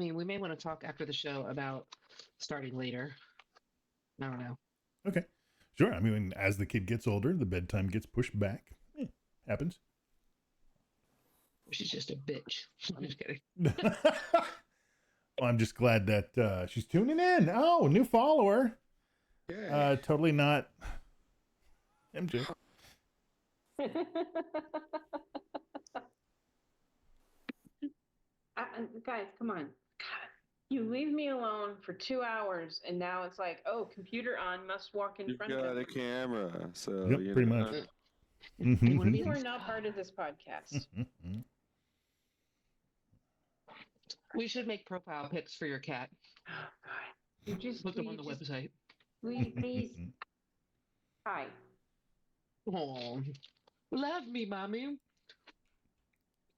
mean, we may want to talk after the show about starting later. I don't know. Okay. Sure. I mean, as the kid gets older, the bedtime gets pushed back. Happens. She's just a bitch. I'm just kidding. Well, I'm just glad that she's tuning in. Oh, new follower. Yeah. Totally not MJ. Guys, come on. God, you leave me alone for 2 hours, and now it's like, oh, computer on, must walk in You've front got of a it. camera, so Yep, pretty much. You want to be You are not part of this podcast. We should make profile pics for your cat. Oh, God. You just Put them on the website. Please. Hi. Oh, love me, mommy.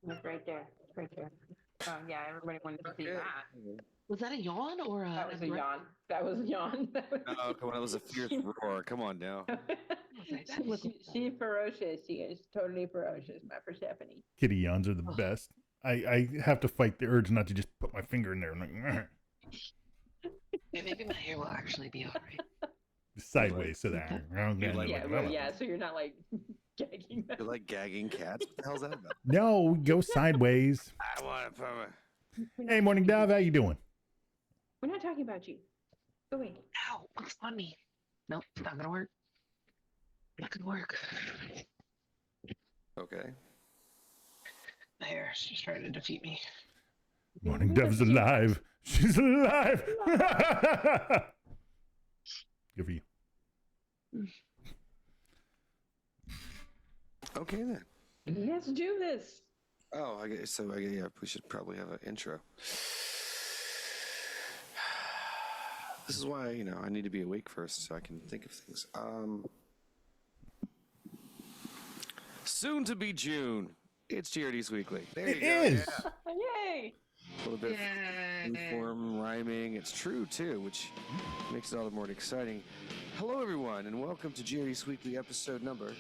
Look right there. Right there. Oh, yeah, everybody wanted to see Okay. that. Was that a yawn or That was a yawn. That was a yawn. No, come on, that was a fierce roar. Come on now. She's ferocious. She is totally ferocious, my Persephone. Kitty yawns are the best. I have to fight the urge not to just put my finger in there and like Maybe my hair will actually be all right. sideways so that So you're not like gagging them. You're like gagging cats. What the hell's that about? No, go sideways. I want to put my... Hey, Morning Dove, how you doing? We're not talking about you. Go away. Ow, it's on me. Nope, it's not gonna work. Not gonna work. Okay. My hair is just trying to defeat me. Morning Dove's alive. She's alive. Good for you. Okay then. Let's do this. Oh, I guess so. Yeah, we should probably have an intro. This is why, I need to be awake first so I can think of things. Soon to be June. It's GRD SWeekly. There you It go. is. Yeah. Yay. A little bit of form rhyming. It's true too, which makes it all the more exciting. Hello, everyone, and welcome to GRD SWeekly episode number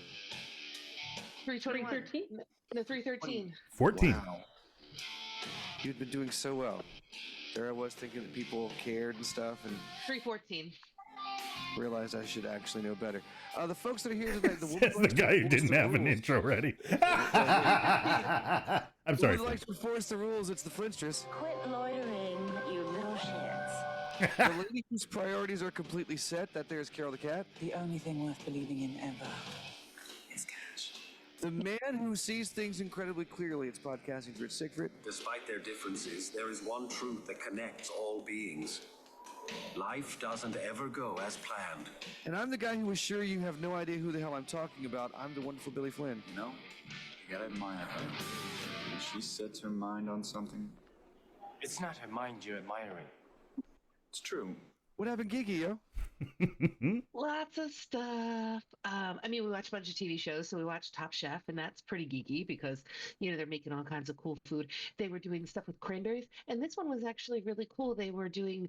313. No, 313. 14. Wow. You'd been doing so well. There I was thinking that people cared and stuff, and 314. realized I should actually know better. The folks that are here tonight, Says the guy who didn't have an intro ready. I'm sorry. Who would like to enforce the rules? It's the Flinstress. Quit loitering, you little shits. The lady whose priorities are completely set. That there's Carol the Cat. The only thing worth believing in ever is cash. The man who sees things incredibly clearly. It's podcasting's Rich Siegfried. Despite their differences, there is one truth that connects all beings. Life doesn't ever go as planned. And I'm the guy who is sure you have no idea who the hell I'm talking about. I'm the wonderful Billy Flynn. You know, you gotta admire her. When she sets her mind on something, It's not her mind you're admiring. it's true. What happened, Gigi, yo? Lots of stuff. We watch a bunch of TV shows. So we watched Top Chef, and that's pretty geeky because, they're making all kinds of cool food. They were doing stuff with cranberries, and this one was actually really cool. They were doing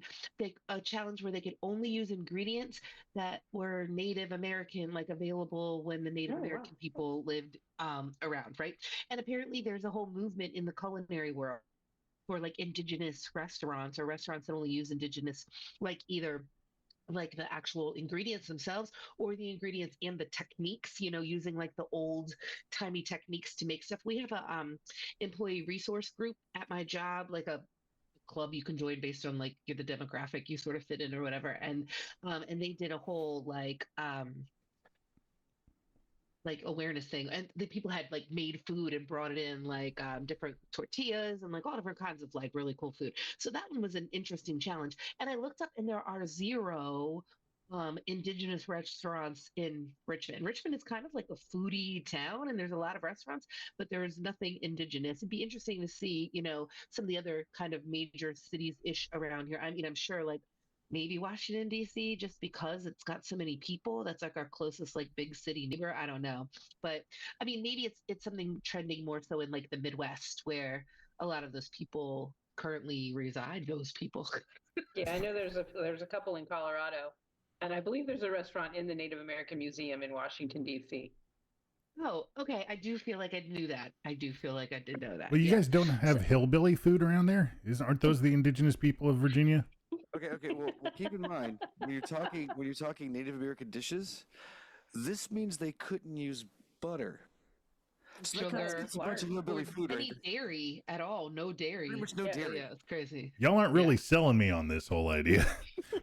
a challenge where they could only use ingredients that were Native American, like available when the Native American people lived around, right? And apparently there's a whole movement in the culinary world for like indigenous restaurants or restaurants that only use indigenous, like either like the actual ingredients themselves or the ingredients and the techniques, using like the old timey techniques to make stuff. We have a employee resource group at my job, like a club you can join based on like the demographic you sort of fit in or whatever. And they did a whole like awareness thing, and the people had like made food and brought it in like different tortillas and like all different kinds of like really cool food. So that one was an interesting challenge. And I looked up and there are 0 indigenous restaurants in Richmond. Richmond is kind of like a foodie town and there's a lot of restaurants, but there's nothing indigenous. It'd be interesting to see, some of the other kind of major cities ish around here. I'm sure like maybe Washington, D.C., just because it's got so many people. That's like our closest like big city neighbor. I don't know. But maybe it's something trending more so in like the Midwest where a lot of those people currently reside, those people. Yeah, I know there's a couple in Colorado, and I believe there's a restaurant in the Native American Museum in Washington, D.C. Oh, okay. I do feel like I knew that. I do feel like I did know that. Well, you Yeah. guys don't have hillbilly food around there? Aren't those the indigenous people of Virginia? Okay. Well, keep in mind when you're talking Native American dishes, this means they couldn't use butter. So that kind of Sugar gets a bunch of or hillbilly food right any there. dairy at all. No dairy. Pretty much no dairy. Yeah, it's crazy. Y'all aren't really selling me on this whole idea.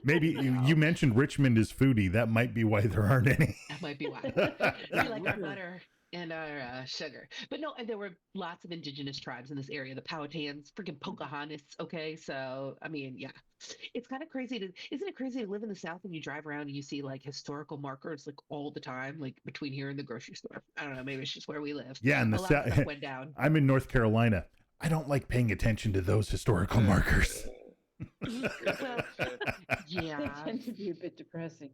Maybe you mentioned Richmond is foodie. That might be why there aren't any. That might be why. We like our butter and our sugar. But no, and there were lots of indigenous tribes in this area. The Powhatans, freaking Pocahontas. Okay, so I mean, yeah, it's kind of crazy to. Isn't it crazy to live in the South and you drive around and you see like historical markers like all the time, like between here and the grocery store. I don't know. Maybe it's just where we live. Yeah, and a the lot of South. stuff went down. I'm in North Carolina. I don't like paying attention to those historical markers. Well, yeah. They tend to be a bit depressing.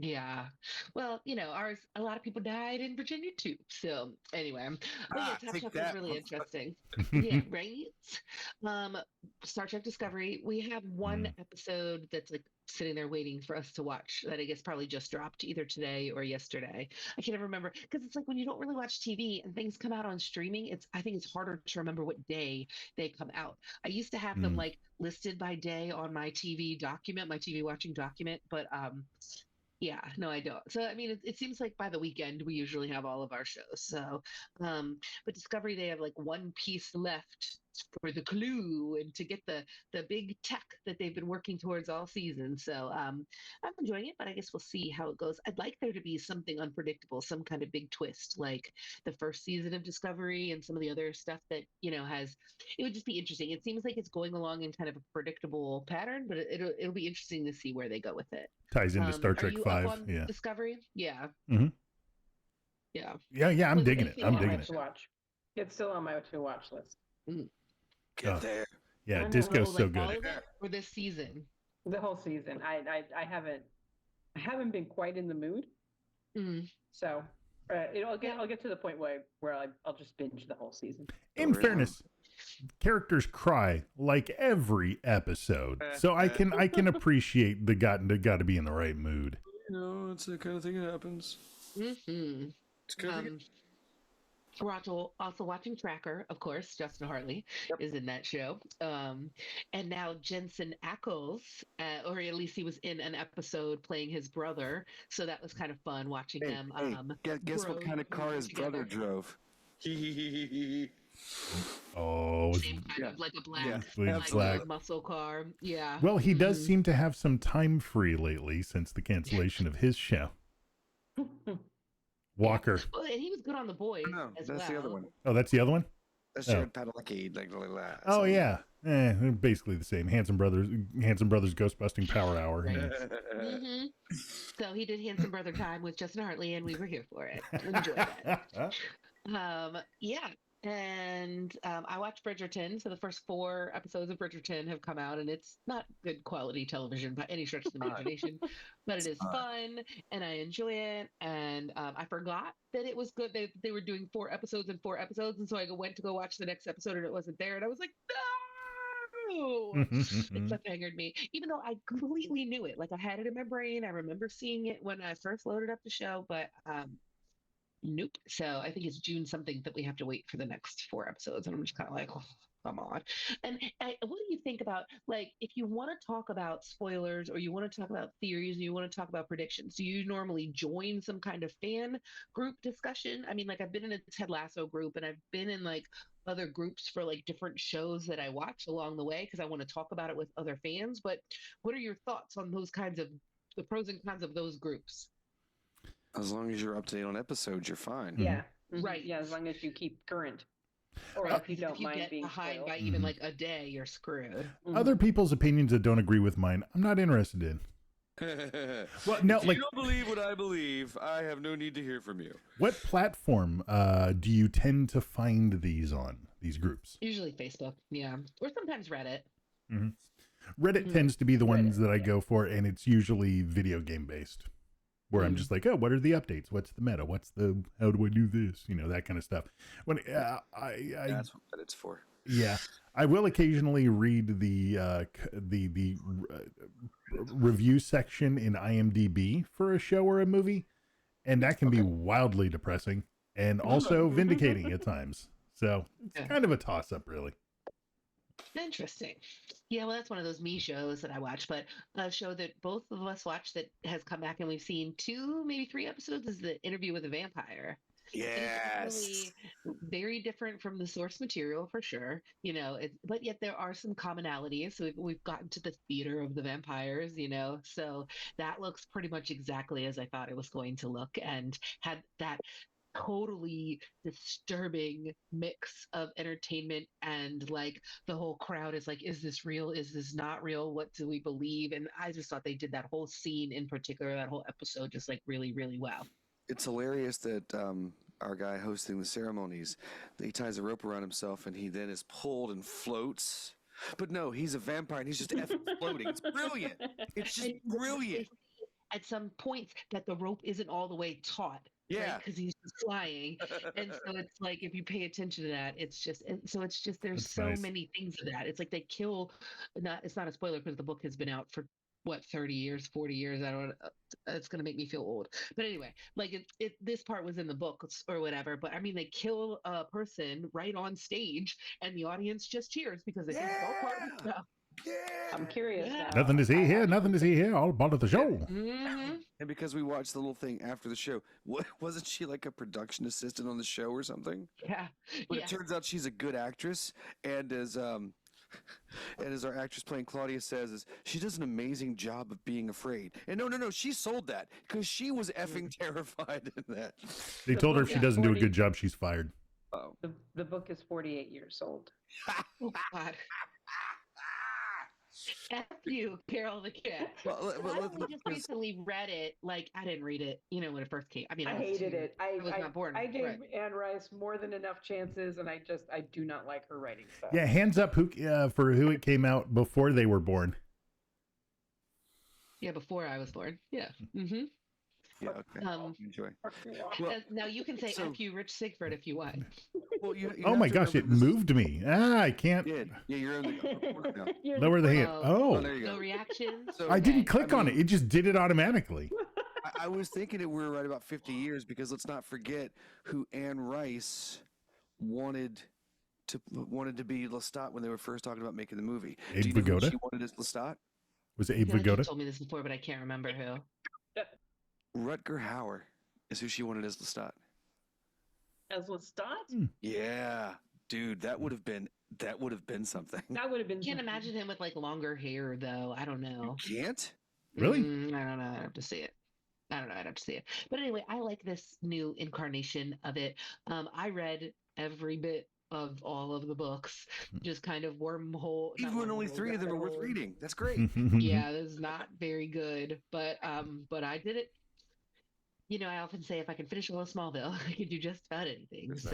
Yeah. Well, ours, a lot of people died in Virginia too. So anyway, but yeah, Top take Chef that, was really motherfucker. interesting. Yeah, right. Star Trek Discovery, we have one episode that's like sitting there waiting for us to watch that I guess probably just dropped either today or yesterday. I can't remember because it's like when you don't really watch TV and things come out on streaming, I think it's harder to remember what day they come out. I used to have them like listed by day on my TV document, my TV watching document, but yeah, no, I don't. So, I mean, it seems like by the weekend we usually have all of our shows. So, but Discovery, they have like one piece left for the clue and to get the big tech that they've been working towards all season. So, I'm enjoying it, but I guess we'll see how it goes. I'd like there to be something unpredictable, some kind of big twist, like the first season of Discovery and some of the other stuff that has. It would just be interesting. It seems like it's going along in kind of a predictable pattern, but it'll be interesting to see where they go with it. Ties into Star Trek Are you 5. up on Yeah. Discovery? Yeah. Mhm. Yeah. Yeah. I'm What do digging you it. think I'm of digging To it. watch. It's still on my to watch list. Get there. Yeah, I Disco's Oh, so like all good. of it or this season? The whole season. I haven't been quite in the mood. Mm. So I'll get to the point where I'll just binge the whole season. In fairness, characters cry like every episode, so I can appreciate the got to be in the right mood. It's the kind of thing that happens. Mm-hmm. It's kind of We're also watching Tracker, of course. Justin Hartley is in that show. And now Jensen Ackles, or at least he was in an episode playing his brother. So that was kind of fun watching them. Guess what kind of car his brother drove? Oh, Same kind of like a black, black muscle car. Yeah. Well, he does seem to have some time free lately since the cancellation of his show. Walker. Well, and he was good on The Boys as that's well. the other one. Oh, that's the other one? That's Jared Padalecki. Oh, yeah. Basically the same. Hanson Brothers Ghostbusting Power Hour. Right. Mm-hmm. So he did Handsome Brother Time with Justin Hartley, and we were here for it. Enjoyed it. Yeah. And I watched Bridgerton. So the first 4 episodes of Bridgerton have come out, and it's not good quality television by any stretch of the imagination, but it is fun, and I enjoy it. And I forgot that it was good. They were doing 4 episodes and 4 episodes, and so I went to go watch the next episode, and it wasn't there, and I was like, no! It cliffhangered me, even though I completely knew it. Like I had it in my brain. I remember seeing it when I first loaded up the show, but nope. So I think it's June something that we have to wait for the next 4 episodes, and I'm just kind of like, oh, come on. And what do you think about, like, if you want to talk about spoilers or you want to talk about theories and you want to talk about predictions, do you normally join some kind of fan group discussion? I mean, like I've been in a Ted Lasso group, and I've been in like other groups for like different shows that I watch along the way because I want to talk about it with other fans. But what are your thoughts on those kinds of the pros and cons of those groups? As long as you're up to date on episodes, you're fine. Yeah. Right. Yeah, as long as you keep current. Or if you don't mind get being behind spoiled. by even like a day, you're screwed. Other people's opinions that don't agree with mine, I'm not interested in. Well, no, if you don't believe what I believe, I have no need to hear from you. What platform do you tend to find these on, these groups? Usually Facebook, yeah. Or sometimes Reddit. Reddit tends to be the ones that I go for, and it's usually video game based. Where I'm just like, oh, what are the updates? What's the meta? How do I do this? That kind of stuff. When That's what it's for. Yeah, I will occasionally read the review section in IMDb for a show or a movie, and that can be wildly depressing. and also vindicating at times. So it's kind of a toss-up, really. Interesting. Yeah, well, that's one of those me shows that I watch, but a show that both of us watch that has come back and we've seen 2, maybe 3 episodes is The Interview with a Vampire. Yes. Really very different from the source material for sure, but yet there are some commonalities. So we've gotten to the theater of the vampires, so that looks pretty much exactly as I thought it was going to look, and had that totally disturbing mix of entertainment and like the whole crowd is like, is this real, is this not real, what do we believe? And I just thought they did that whole scene in particular, that whole episode, just like really, really well. It's hilarious that our guy hosting the ceremonies, he ties a rope around himself and he then is pulled and floats. But no, he's a vampire and he's just effing floating. It's brilliant. It's just brilliant. At some points that the rope isn't all the way taut. Yeah, because he's just flying, and so it's like if you pay attention to that, it's just there's That's so nice. many things of that. It's like they kill. It's not a spoiler because the book has been out for what 30 years, 40 years. I don't. It's gonna make me feel old. But anyway, like this part was in the book or whatever. But I mean, they kill a person right on stage, and the audience just cheers because they think it's all part of the stuff. yeah. I'm curious now. Nothing to see here. Nothing to see here. All part of the show. Mm-hmm. And because we watched the little thing after the show, wasn't she like a production assistant on the show or something? Yeah. But Yeah. it turns out she's a good actress, and as our actress playing Claudia says, is she does an amazing job of being afraid. And no, she sold that because she was effing terrified in that. They told her if she doesn't do a good job, she's fired. Oh. The book is 48 years old. Oh God. F you, Carol the cat. Well, I only just recently read it. Like I didn't read it, when it first came. I mean, I was hated too- it. I was not born. I gave right. Anne Rice more than enough chances, and I do not like her writing style. Yeah, hands up for who it came out before they were born. Yeah, before I was born. Yeah. Mm-hmm. Yeah, okay. Enjoy. Now you can say F you, Rich Sigford, if you want. Well, you Oh have my to gosh, it remember this- moved me. I can't Yeah, you're in the now. lower the hand. Oh, Oh, there you No go. reactions. So, I didn't Okay. click on it. It just did it automatically. I was thinking that we were right about 50 years because let's not forget who Anne Rice wanted to be Lestat when they were first talking about making the movie. Abe Do you know who Vigoda? she wanted as Lestat? Was it I Abe feel like you Vigoda? told me this before, but I can't remember who. Rutger Hauer is who she wanted as Lestat. As Lestat? Yeah, dude, that would have been something. That would have been. I can't imagine him with like longer hair though. I don't know. Can't? Really? I don't know. I'd have to see it. I don't know. I'd have to see it. But anyway, I like this new incarnation of it. I read every bit of all of the books, just kind of wormhole. not Even when only wormhole, 3 of them are worth rabbit hole. reading. That's great. Yeah, this is not very good, but I did it. I often say if I can finish all of Smallville, I can do just about anything. So,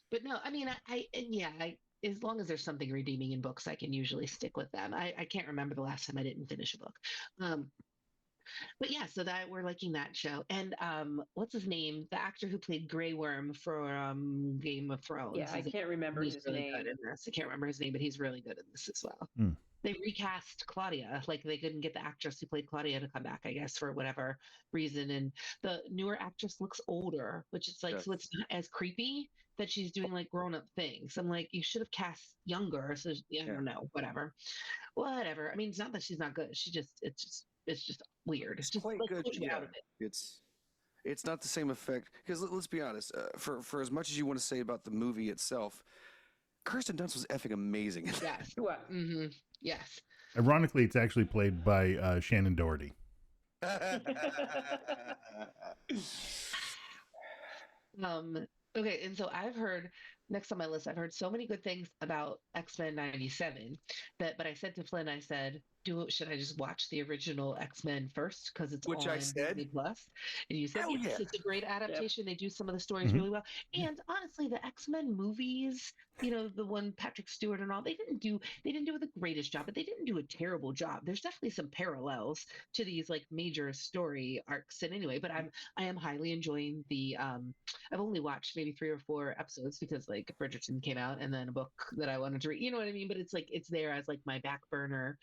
but no, I mean, I as long as there's something redeeming in books, I can usually stick with them. I can't remember the last time I didn't finish a book. But yeah, so that we're liking that show. And what's his name? The actor who played Grey Worm for Game of Thrones. Yeah, I can't remember He's his really name. good in this. I can't remember his name, but he's really good in this as well. Hmm. They recast Claudia. Like they couldn't get the actress who played Claudia to come back, I guess, for whatever reason. And the newer actress looks older, which is like, so it's not as creepy that she's doing like grown up things. I'm like, you should have cast younger. So I don't know, whatever. I mean, it's not that she's not good. It's just weird. It's just quite like, good. push me Yeah. out of it. It's not the same effect because let's be honest. For as much as you want to say about the movie itself, Kirsten Dunst was effing amazing. Yes. What? Mm-hmm. Yes. Ironically, it's actually played by Shannon Doherty. Okay, and so I've heard next on my list, I've heard so many good things about X-Men 97 but I said to Flynn, I said, should I just watch the original X-Men first because it's Which on I said. Disney Plus? And you said Hell yes, yeah. it's a great adaptation. They do some of the stories Mhm. really well. And honestly, the X-Men movies, the one Patrick Stewart and all, they didn't do the greatest job, but they didn't do a terrible job. There's definitely some parallels to these like major story arcs. And anyway, but I am highly enjoying the I've only watched maybe 3 or 4 episodes because like Bridgerton came out and then a book that I wanted to read. You know what I mean? But it's like it's there as like my back burner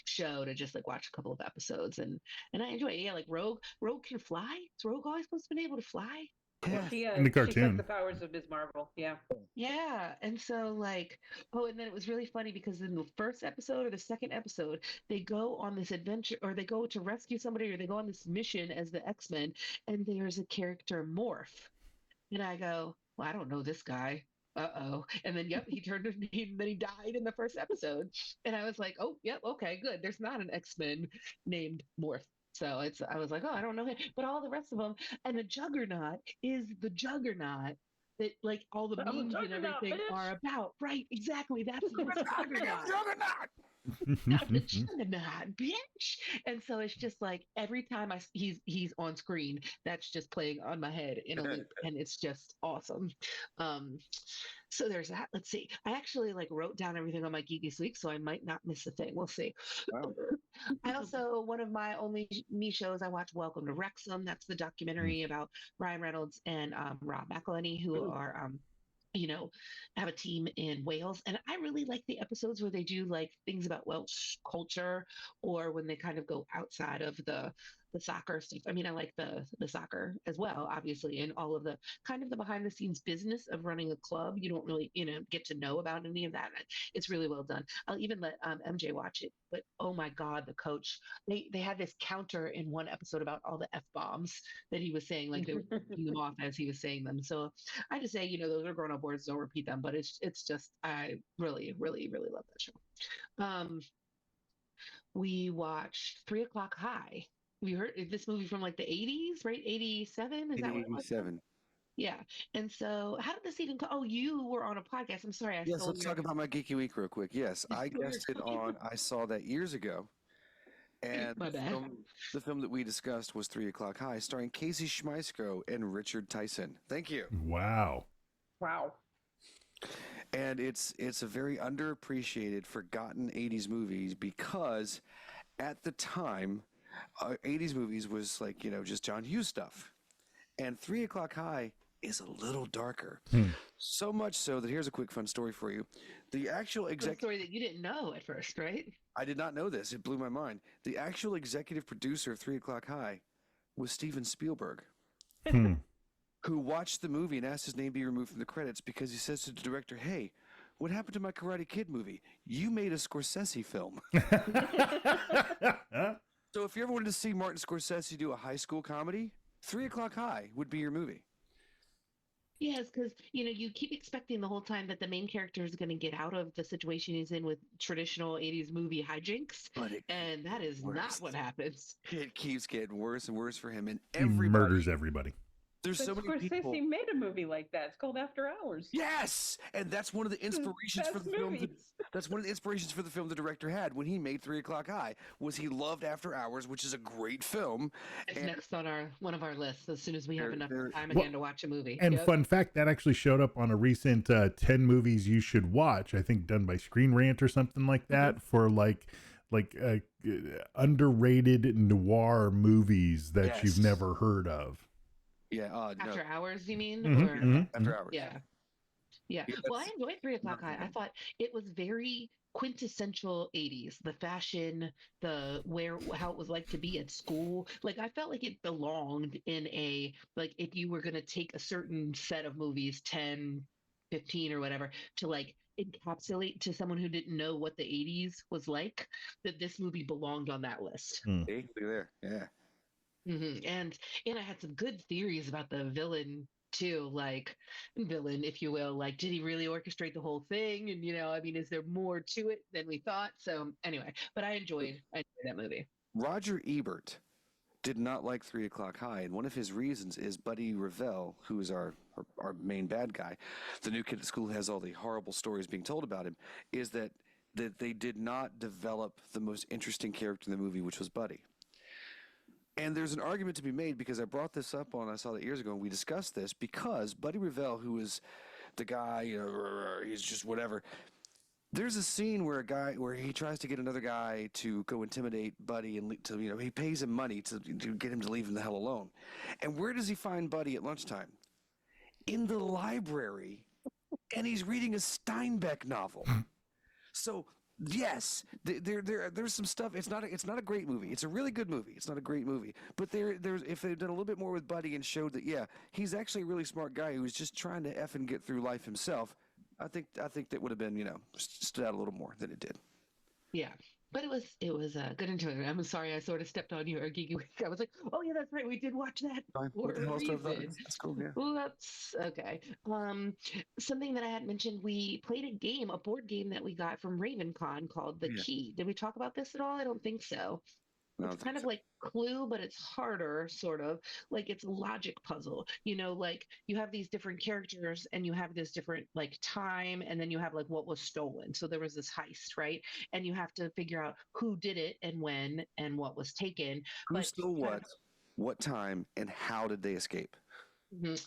show to just like watch a couple of episodes and I enjoy it. Yeah, like Rogue can fly. Is Rogue always supposed to be able to fly? in the She took cartoon. the powers of Ms. Marvel. Yeah. Yeah. And so, like, oh, and then it was really funny because in the first episode or the second episode, they go on this adventure or they go to rescue somebody or they go on this mission as the X-Men, and there's a character Morph. And I go, well, I don't know this guy. Uh-oh. And then, yep, he turned then he died in the first episode. And I was like, oh, yep, okay, good. There's not an X-Men named Morph. So I was like, oh, I don't know him. But all the rest of them, and the Juggernaut is the Juggernaut that like all the I'm a memes and juggernaut, everything bitch. are about. Right, exactly. That's the Juggernaut. Mm-hmm. Not the Juggernaut, bitch. And so it's just like every time he's on screen, that's just playing on my head in a loop, and it's just awesome. Um, so there's that. Let's see. I actually like wrote down everything on my Geeky this week, so I might not miss a thing. We'll see. Wow. I also one of my only me shows I watch Welcome to Wrexham. That's the documentary about Ryan Reynolds and Rob McElhenney, who are have a team in Wales. And I really like the episodes where they do like things about Welsh culture or when they kind of go outside of the soccer stuff. I mean, I like the soccer as well, obviously, and all of the kind of the behind the scenes business of running a club. You don't really, get to know about any of that. It's really well done. I'll even let MJ watch it. But oh my God, the coach, they had this counter in one episode about all the F bombs that he was saying, like they were reading them off as he was saying them. So I just say, those are grown up words, don't repeat them. But it's just I really, really, really love that show. We watched 3 O'clock High. We heard this movie from like the 80s, right? 87? Is that what it was? 87. Yeah. And so how did this even come? Oh, you were on a podcast. I'm sorry. Yes, let's talk about my Geeky Week real quick. Yes, I guested on, I saw that years ago. And My bad. the film that we discussed was 3 O'clock High, starring Casey Schmeisco and Richard Tyson. Thank you. Wow. Wow. And it's a very underappreciated, forgotten 80s movie because at the time, 80s movies was like, just John Hughes stuff. And 3 O'clock High is a little darker. So much so that here's a quick fun story for you. The actual story that you didn't know at first, right? I did not know this. It blew my mind. The actual executive producer of 3 O'clock High was Steven Spielberg, who watched the movie and asked his name be removed from the credits because he says to the director, hey, what happened to my Karate Kid movie? You made a Scorsese film. So if you ever wanted to see Martin Scorsese do a high school comedy, 3 O'clock High would be your movie. Yes, because you keep expecting the whole time that the main character is going to get out of the situation he's in with traditional 80s movie hijinks, and that is not what happens. It keeps getting worse and worse for him, and He murders everybody. There's so many people. Scorsese made a movie like that. It's called After Hours. Yes, and that's one of the inspirations for the film. That's one of the inspirations for the film the director had when he made 3 O'clock High. Was he loved After Hours, which is a great film. It's next on one of our lists as soon as we have enough time again to watch a movie. And fun fact, that actually showed up on a recent 10 movies you should watch. I think done by Screen Rant or something like that for like underrated noir movies that you've never heard of. Yeah. After Hours, you mean? After Hours. Yeah. Yeah. Well, I enjoyed 3 O'clock High. I thought it was very quintessential 80s. The fashion, how it was like to be at school. Like I felt like it belonged in if you were going to take a certain set of movies, 10, 15 or whatever, to like encapsulate to someone who didn't know what the 80s was like, that this movie belonged on that list. Hey, look there. Yeah. Mm-hmm. And I had some good theories about the villain too, like villain, if you will. Like, did he really orchestrate the whole thing? And is there more to it than we thought? So anyway, but I enjoyed that movie. Roger Ebert did not like 3 O'clock High, and one of his reasons is Buddy Revell, who is our main bad guy, the new kid at school who has all the horrible stories being told about him, is that they did not develop the most interesting character in the movie, which was Buddy. And there's an argument to be made because I brought this up I saw that years ago, and we discussed this because Buddy Revell, who is the guy, he's just whatever. There's a scene where he tries to get another guy to go intimidate Buddy and he pays him money to get him to leave him the hell alone. And where does he find Buddy at lunchtime? In the library, and he's reading a Steinbeck novel. So Yes, there's some stuff. It's not a great movie. It's a really good movie. It's not a great movie. But there's if they'd done a little bit more with Buddy and showed that he's actually a really smart guy who was just trying to and get through life himself. I think that would have been stood out a little more than it did. Yeah. But it was a good enjoyment. I'm sorry I sort of stepped on your geeky week. I was like, oh yeah, that's right. We did watch that for a reason. That's cool. Yeah. Well, that's okay. Something that I had mentioned, we played a board game that we got from RavenCon called The Key. Did we talk about this at all? I don't think so. It's kind of like Clue, but it's harder, sort of. Like it's a logic puzzle. Like you have these different characters and you have this different like time, and then you have like what was stolen. So there was this heist, right? And you have to figure out who did it and when and what was taken. Who stole what time, and how did they escape?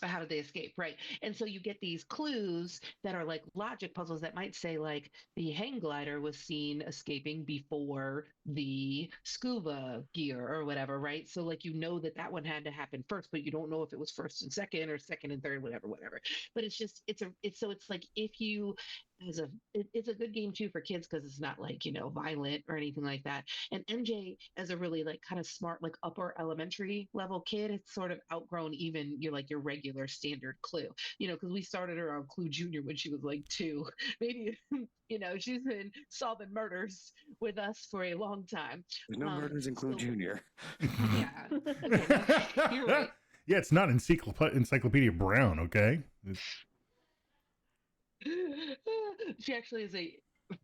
How did they escape? Right. And so you get these clues that are like logic puzzles that might say like the hang glider was seen escaping before the scuba gear or whatever. Right. So like, that one had to happen first, but you don't know if it was first and second or second and third, whatever. But it's like if you, it's a good game too for kids because it's not like, violent or anything like that. And MJ, as a really like kind of smart, like upper elementary level kid, it's sort of outgrown even your regular standard Clue, because we started her on Clue Junior when she was like 2. Maybe, she's been solving murders with us for a long time. There's no murders in Clue Junior. Yeah. Okay, you're right. Yeah, it's not Encyclopedia Brown, okay? She actually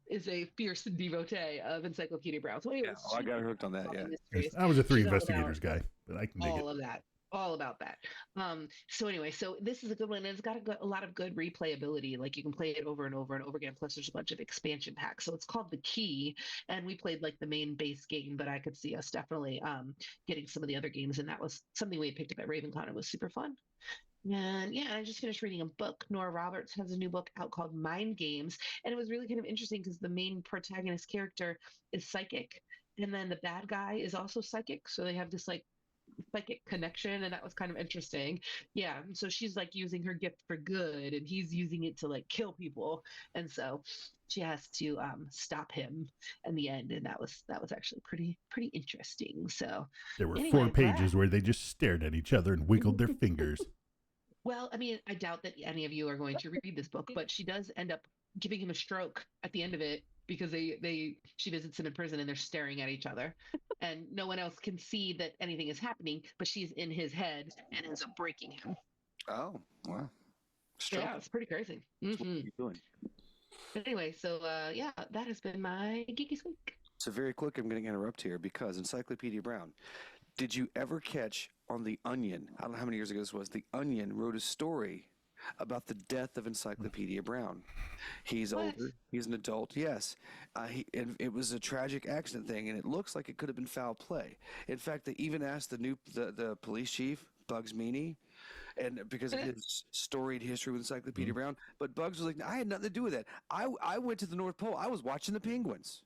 is a fierce devotee of Encyclopedia Brown. So anyways, I got her hooked on that. Yeah, I was a Three Investigators guy, but I can dig all of that. All about that. So anyway, so this is a good one, and it's got a lot of good replayability. Like you can play it over and over and over again. Plus, there's a bunch of expansion packs. So it's called The Key, and we played like the main base game, but I could see us definitely getting some of the other games, and that was something we had picked up at RavenCon. It was super fun. And yeah, I just finished reading a book. Nora Roberts has a new book out called Mind Games. And it was really kind of interesting because the main protagonist character is psychic. And then the bad guy is also psychic. So they have this like psychic connection. And that was kind of interesting. Yeah. So she's like using her gift for good and he's using it to like kill people. And so she has to stop him in the end. And that was actually pretty interesting. So there were 4 pages where they just stared at each other and wiggled their fingers. Well, I mean, I doubt that any of you are going to read this book, but she does end up giving him a stroke at the end of it because she visits him in prison and they're staring at each other and no one else can see that anything is happening, but she's in his head and ends up breaking him. Oh, wow. Stroke. Yeah, it's pretty crazy. Mm-hmm. What are you doing? But anyway, so that has been my Geeky Week. So very quick, I'm going to interrupt here because Encyclopedia Brown. Did you ever catch on The Onion, I don't know how many years ago this was, The Onion wrote a story about the death of Encyclopedia Brown. He's older, he's an adult, yes. It was a tragic accident thing, and it looks like it could have been foul play. In fact, they even asked the police chief, Bugs Meany, and because of his storied history with Encyclopedia Brown, but Bugs was like, I had nothing to do with that. I went to the North Pole. I was watching the penguins.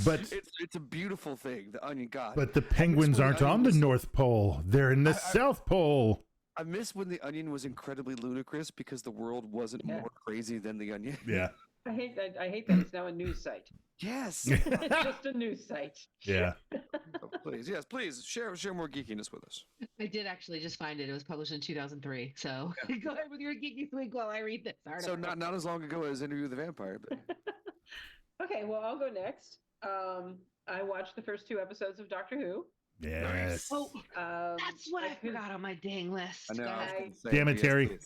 But it's a beautiful thing, the Onion. God, but the penguins aren't on the North Pole; they're in the South Pole. I miss when the Onion was incredibly ludicrous because the world wasn't more crazy than the Onion. Yeah, I hate that. It's now a news site. Yes, it's just a news site. Yeah. Please share more geekiness with us. I did actually just find it. It was published in 2003. So go ahead with your Geeky Week while I read this article. So not as long ago as Interview with the Vampire, but. Okay, well, I'll go next. I watched the first 2 episodes of Doctor Who. Yes. Oh, that's what I forgot on my dang list. I know. Damn it, Terry.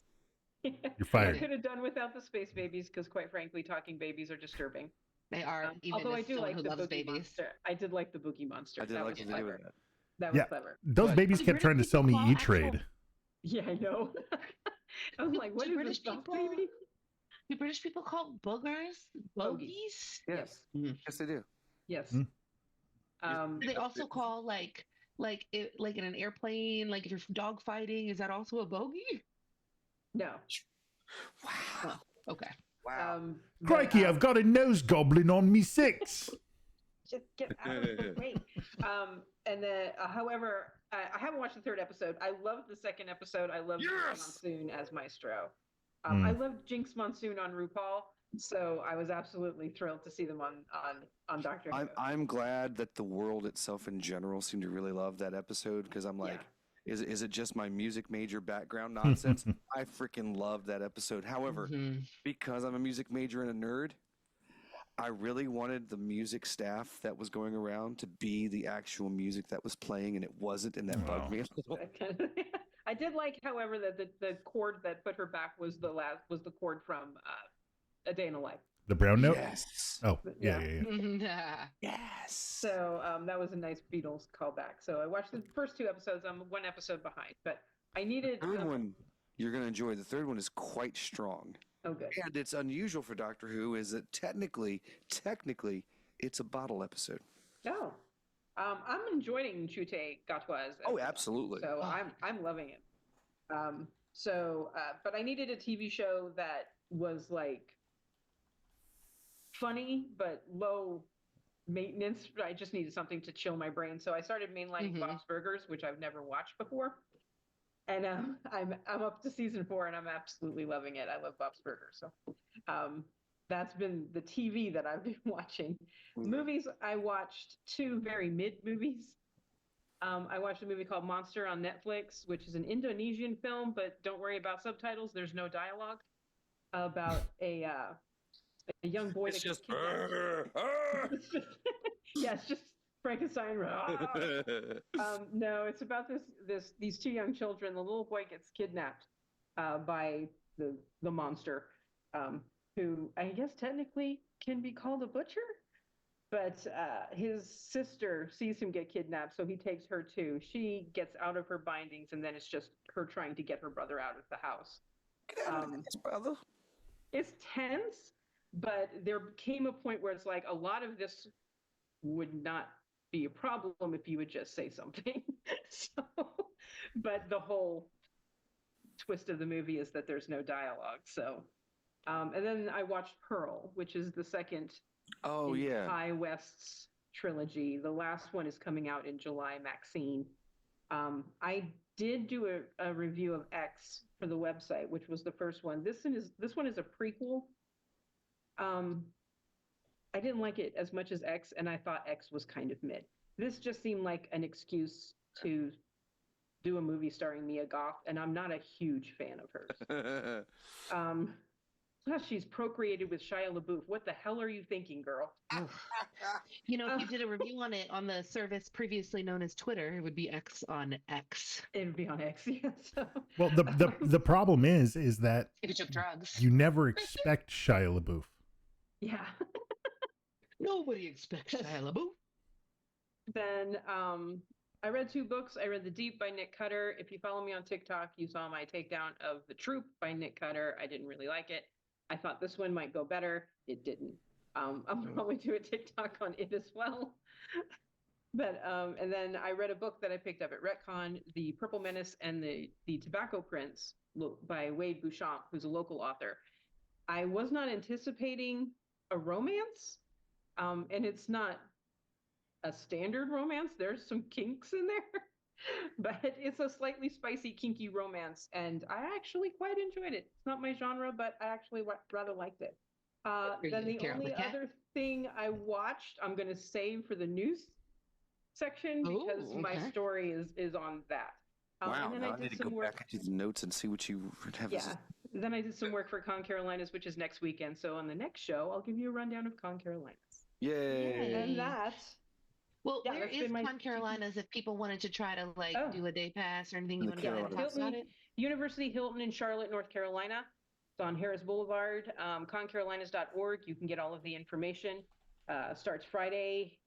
You're fired. I could have done without the space babies because, quite frankly, talking babies are disturbing. They are. Although I do like the Boogie babies. Monster. I did like the Boogie Monster. I did like the clever. That was clever. Those babies kept trying to sell me E-Trade. Yeah, I know. I was like, what is British this baby? Do British people call boogers bogies? Yes. Yes, they do. Yes. Do they also call like in an airplane, like if you're dog fighting, is that also a bogey? No. Wow. Oh, okay. Wow. Crikey, I've got a nose goblin on me 6. Just get out of the way. And then, however, I haven't watched the 3rd episode. I loved the 2nd episode. I loved Jinx Monsoon as Maestro. I loved Jinx Monsoon on RuPaul, So I was absolutely thrilled to see them on Doctor Who. I'm glad that the world itself in general seemed to really love that episode because I'm like, is it just my music major background nonsense? I freaking loved that episode. However, because I'm a music major and a nerd, I really wanted the music staff that was going around to be the actual music that was playing, and it wasn't, and that bugged me a little. I did like, however, that the chord that put her back was the chord from A Day in a Life. The brown note? Yes. Oh, yeah. Yes. So that was a nice Beatles callback. So I watched the first 2 episodes. I'm 1 episode behind, but I needed The third one you're going to enjoy. The third one is quite strong. Oh, good. And it's unusual for Doctor Who is that technically, it's a bottle episode. Oh, I'm enjoying Chute Gatwa. Oh, absolutely. So I'm loving it. But I needed a TV show that was like funny but low maintenance. I just needed something to chill my brain. So I started mainlining Bob's Burgers, which I've never watched before. And I'm up to season 4, and I'm absolutely loving it. I love Bob's Burgers. So that's been the TV that I've been watching. Movies, I watched 2 very mid movies. I watched a movie called Monster on Netflix, which is an Indonesian film, but don't worry about subtitles. There's no dialogue, about a young boy that gets kidnapped. Yeah, it's just Frankenstein. No, it's about these 2 young children. The little boy gets kidnapped by the monster, who I guess technically can be called a butcher. But his sister sees him get kidnapped, so he takes her too. She gets out of her bindings, and then it's just her trying to get her brother out of the house. Get out of his brother. It's tense, but there came a point where it's like a lot of this would not be a problem if you would just say something. But the whole twist of the movie is that there's no dialogue. So, and then I watched Pearl, which is the second High West's trilogy. The last one is coming out in July, Maxine. I did do a review of X for the website, which was the first one. This one is a prequel. I didn't like it as much as X, and I thought X was kind of mid. This just seemed like an excuse to do a movie starring Mia Goth, and I'm not a huge fan of hers. Plus, she's procreated with Shia LaBeouf. What the hell are you thinking, girl? You know, if you did a review on it on the service previously known as Twitter, it would be X on X. It would be on X, yeah. So. Well, the problem is that if you took drugs, you never expect Shia LaBeouf. Yeah. Nobody expects Shia LaBeouf. Then I read 2 books. I read The Deep by Nick Cutter. If you follow me on TikTok, you saw my takedown of The Troop by Nick Cutter. I didn't really like it. I thought this one might go better. It didn't. I'll probably do a TikTok on it as well. But and then I read a book that I picked up at Retcon, The Purple Menace and the Tobacco Prince by Wade Bouchamp, who's a local author. I was not anticipating a romance, and it's not a standard romance. There's some kinks in there, but it's a slightly spicy, kinky romance, and I actually quite enjoyed it. It's not my genre, but I actually rather liked it. Then the only other thing I watched, I'm going to save for the news section because my story is on that. Wow, now I need to go back into the notes and see what you have. Yeah. Then I did some work for Con Carolinas, which is next weekend. So on the next show, I'll give you a rundown of Con Carolinas. Yay! And that. Well, where is Con Carolinas if people wanted to try to do a day pass or anything? You want to go and talk about it? University Hilton in Charlotte, North Carolina. It's on Harris Boulevard. Concarolinas.org. You can get all of the information. Starts Friday,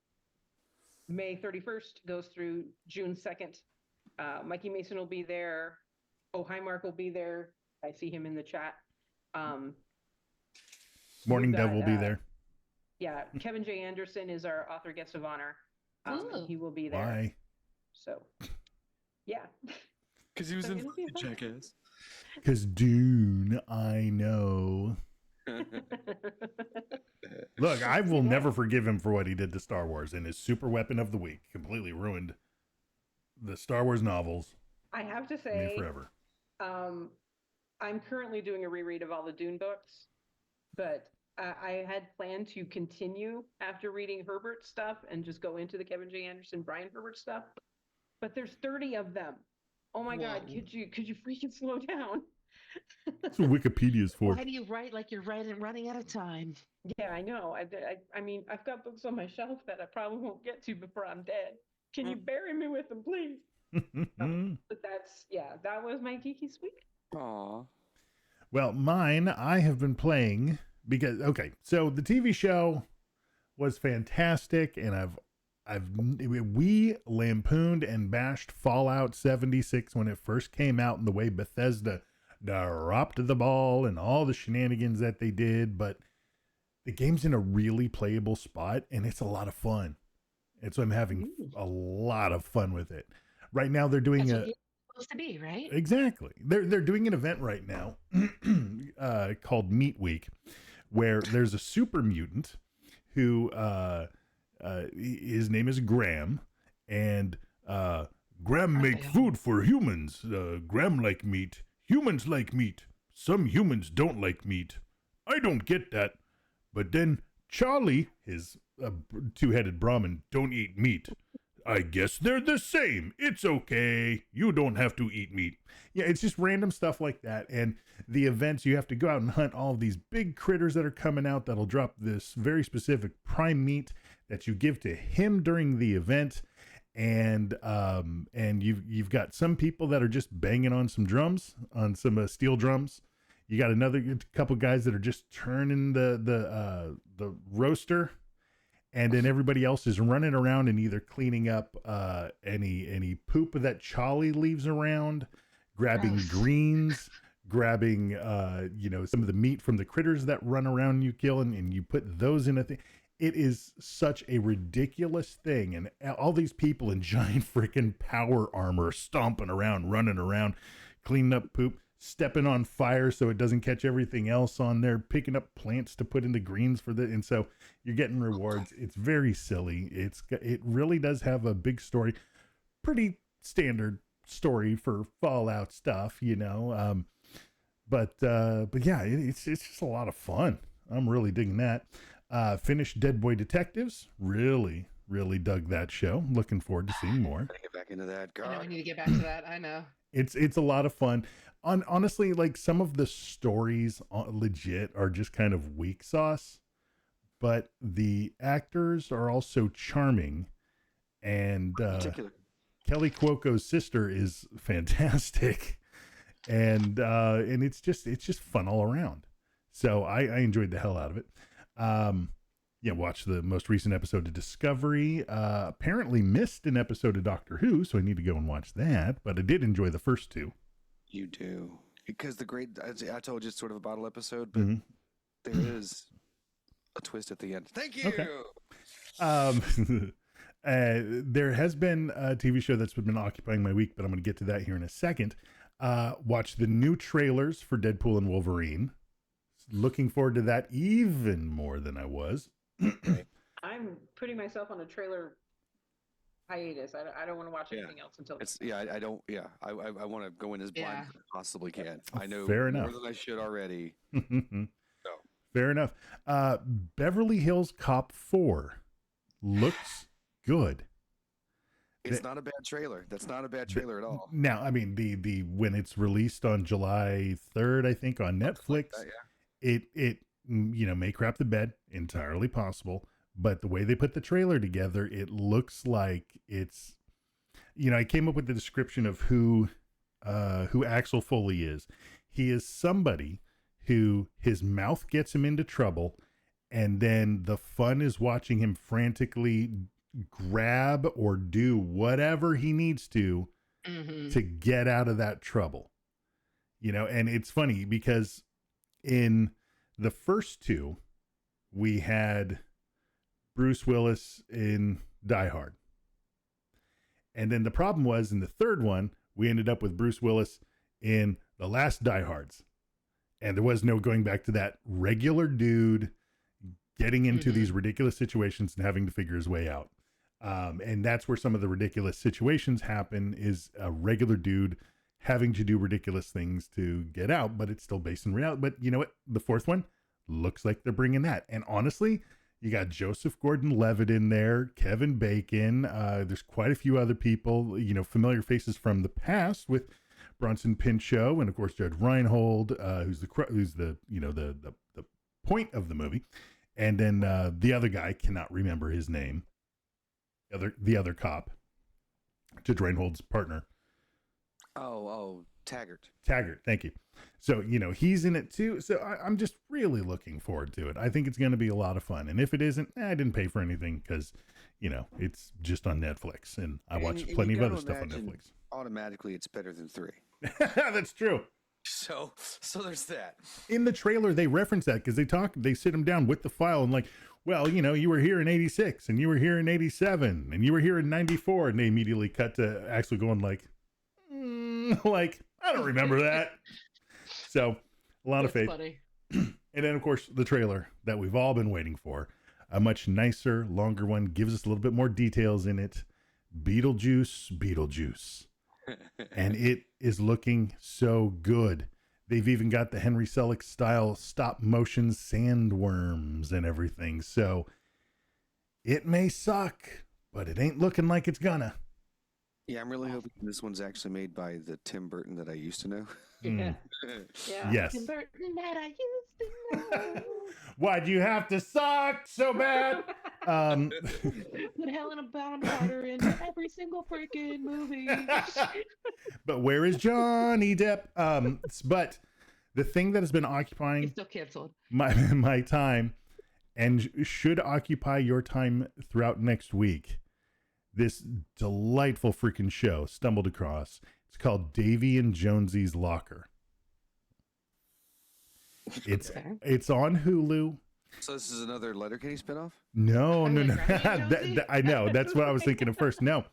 May 31st, goes through June 2nd. Mikey Mason will be there. Oh, Highmark will be there. I see him in the chat. Morning Dove will be there. Yeah, Kevin J. Anderson is our author guest of honor. He will be there. Why? So, yeah. Because he was in Jackass. Because Dune, I know. Look, I will never forgive him for what he did to Star Wars in his super weapon of the week. Completely ruined the Star Wars novels. I have to say, forever. I'm currently doing a reread of all the Dune books, but I had planned to continue after reading Herbert's stuff and just go into the Kevin J. Anderson, Brian Herbert stuff. But there's 30 of them. Oh my God, Whoa. could you freaking slow down? That's what Wikipedia's for. Why do you write like you're running out of time? Yeah, I know. I mean, I've got books on my shelf that I probably won't get to before I'm dead. Can you bury me with them, please? But that was my geeky week. Aw. Well, mine, I have been playing because, okay, so the TV show was fantastic, and we lampooned and bashed Fallout 76 when it first came out and the way Bethesda dropped the ball and all the shenanigans that they did, but the game's in a really playable spot and it's a lot of fun. And so I'm having a lot of fun with it. Right now they're doing That's what it's supposed to be, right? Exactly. They're doing an event right now called Meat Week, where there's a super mutant who his name is Graham, and Graham make food for humans. Graham like meat. Humans like meat. Some humans don't like meat. I don't get that. But then Charlie, his two-headed Brahmin, don't eat meat. I guess they're the same. It's okay. You don't have to eat meat. Yeah, it's just random stuff like that. And the events, you have to go out and hunt all of these big critters that are coming out that'll drop this very specific prime meat that you give to him during the event. And you've got some people that are just banging on some drums, on some steel drums. You got another couple guys that are just turning the roaster. And then everybody else is running around and either cleaning up any poop that Charlie leaves around, grabbing greens, grabbing some of the meat from the critters that run around you kill, and you put those in a thing. It is such a ridiculous thing, and all these people in giant freaking power armor stomping around, running around, cleaning up poop, stepping on fire so it doesn't catch everything else on there, picking up plants to put into greens for and so you're getting rewards. It's very silly. It really does have a big story, pretty standard story for Fallout stuff, but yeah, it's just a lot of fun. I'm really digging that. Finished Dead Boy Detectives. Really dug that show. Looking forward to seeing more. Gotta get back into that. I know God. we need to get back to that. I know. It's a lot of fun. Honestly, like some of the stories legit are just kind of weak sauce, but the actors are also charming, and Kelly Cuoco's sister is fantastic, and it's just fun all around. So I enjoyed the hell out of it. Watched the most recent episode of Discovery. Apparently missed an episode of Doctor Who, so I need to go and watch that. But I did enjoy the first two. You do. Because I told you it's sort of a bottle episode, but there is a twist at the end. Thank you. Okay. There has been a TV show that's been occupying my week, but I'm going to get to that here in a second. Watch the new trailers for Deadpool and Wolverine. Looking forward to that even more than I was. I'm putting myself on a trailer hiatus. I don't want to watch anything else until I want to go in as blind as I possibly can. I know Fair more enough. than I should already. Fair enough. Beverly Hills Cop 4 looks good. It's not a bad trailer. That's not a bad trailer at all. Now, I mean, the when it's released on July 3rd, I think on Netflix, it may crap the bed, entirely possible. But the way they put the trailer together, it looks like it's, I came up with the description of who Axel Foley is. He is somebody who his mouth gets him into trouble, and then the fun is watching him frantically grab or do whatever he needs to get out of that trouble. And it's funny because in the first two, we had Bruce Willis in Die Hard. And then the problem was in the third one, we ended up with Bruce Willis in the last Die Hards. And there was no going back to that regular dude getting into these ridiculous situations and having to figure his way out. And that's where some of the ridiculous situations happen, is a regular dude having to do ridiculous things to get out, but it's still based in reality. But you know what? The fourth one, looks like they're bringing that. And honestly, you got Joseph Gordon-Levitt in there, Kevin Bacon. There's quite a few other people, familiar faces from the past with Bronson Pinchot, and of course Judge Reinhold, who's the point of the movie. And then the other guy, cannot remember his name. The other cop, Judge Reinhold's partner. Oh, Taggart. Taggart, thank you. So, he's in it too. So I'm just really looking forward to it. I think it's going to be a lot of fun. And if it isn't, I didn't pay for anything because, it's just on Netflix. And I watch plenty of other stuff on Netflix. Automatically, it's better than 3. That's true. So there's that. In the trailer, they reference that because they sit him down with the file and like, well, you were here in 86 and you were here in 87 and you were here in 94. And they immediately cut to actually going like, I don't remember that. So a lot of faith. Funny. And then, of course, the trailer that we've all been waiting for, a much nicer, longer one, gives us a little bit more details in it. Beetlejuice. And it is looking so good. They've even got the Henry Selick style stop motion sandworms and everything. So it may suck, but it ain't looking like it's gonna. Yeah, I'm really hoping this one's actually made by the Tim Burton that I used to know. Yeah. Yes. Tim Burton that I used to know. Why'd you have to suck so bad? Put Helena Bonham Carter in every single freaking movie. But where is Johnny Depp? But the thing that has been occupying It's still canceled. my time and should occupy your time throughout next week, this delightful freaking show stumbled across. It's called Davy and Jonesy's Locker. It's on Hulu. So this is another Letterkenny spinoff? No. Jonesy? I know. That's what I was thinking at first. No,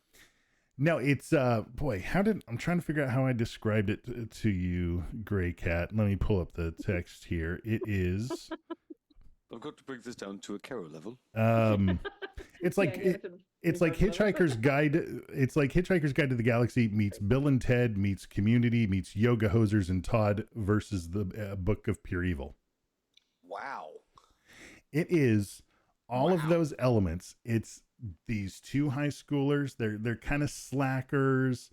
it's I'm trying to figure out how I described it to you, Gray Cat. Let me pull up the text here. It is I've got to break this down to a Caro level. It's like it's like Hitchhiker's Guide. It's like Hitchhiker's Guide to the Galaxy meets Bill and Ted meets Community meets Yoga Hosers and Todd versus the Book of Pure Evil. Wow. It is all of those elements. It's these two high schoolers. They're kind of slackers,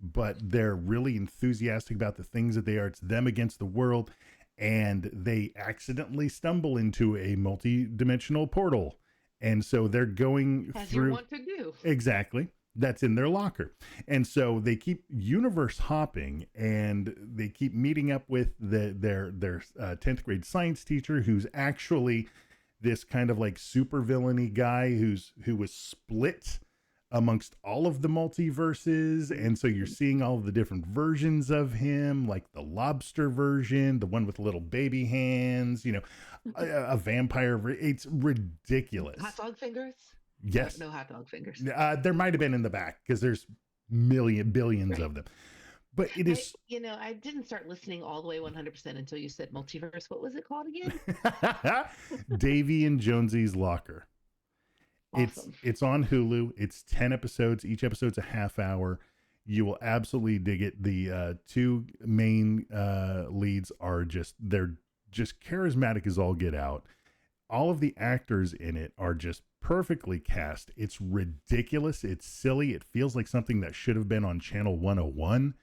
but they're really enthusiastic about the things that they are. It's them against the world, and they accidentally stumble into a multi-dimensional portal. And so they're going As through. you want to do. Exactly. That's in their locker. And so they keep universe hopping, and they keep meeting up with their 10th grade science teacher, who's actually this kind of like super villainy guy who was split amongst all of the multiverses. And so you're seeing all of the different versions of him, like the lobster version, the one with little baby hands, a vampire. It's ridiculous. Hot dog fingers? Yes. No hot dog fingers. There might have been in the back because there's billions of them. But it is. I didn't start listening all the way 100% until you said multiverse. What was it called again? Davy and Jonesy's Locker. Awesome. It's on Hulu. It's 10 episodes. Each episode's a half hour. You will absolutely dig it. The two main leads are they're just charismatic as all get out. All of the actors in it are just perfectly cast. It's ridiculous. It's silly. It feels like something that should have been on Channel 101,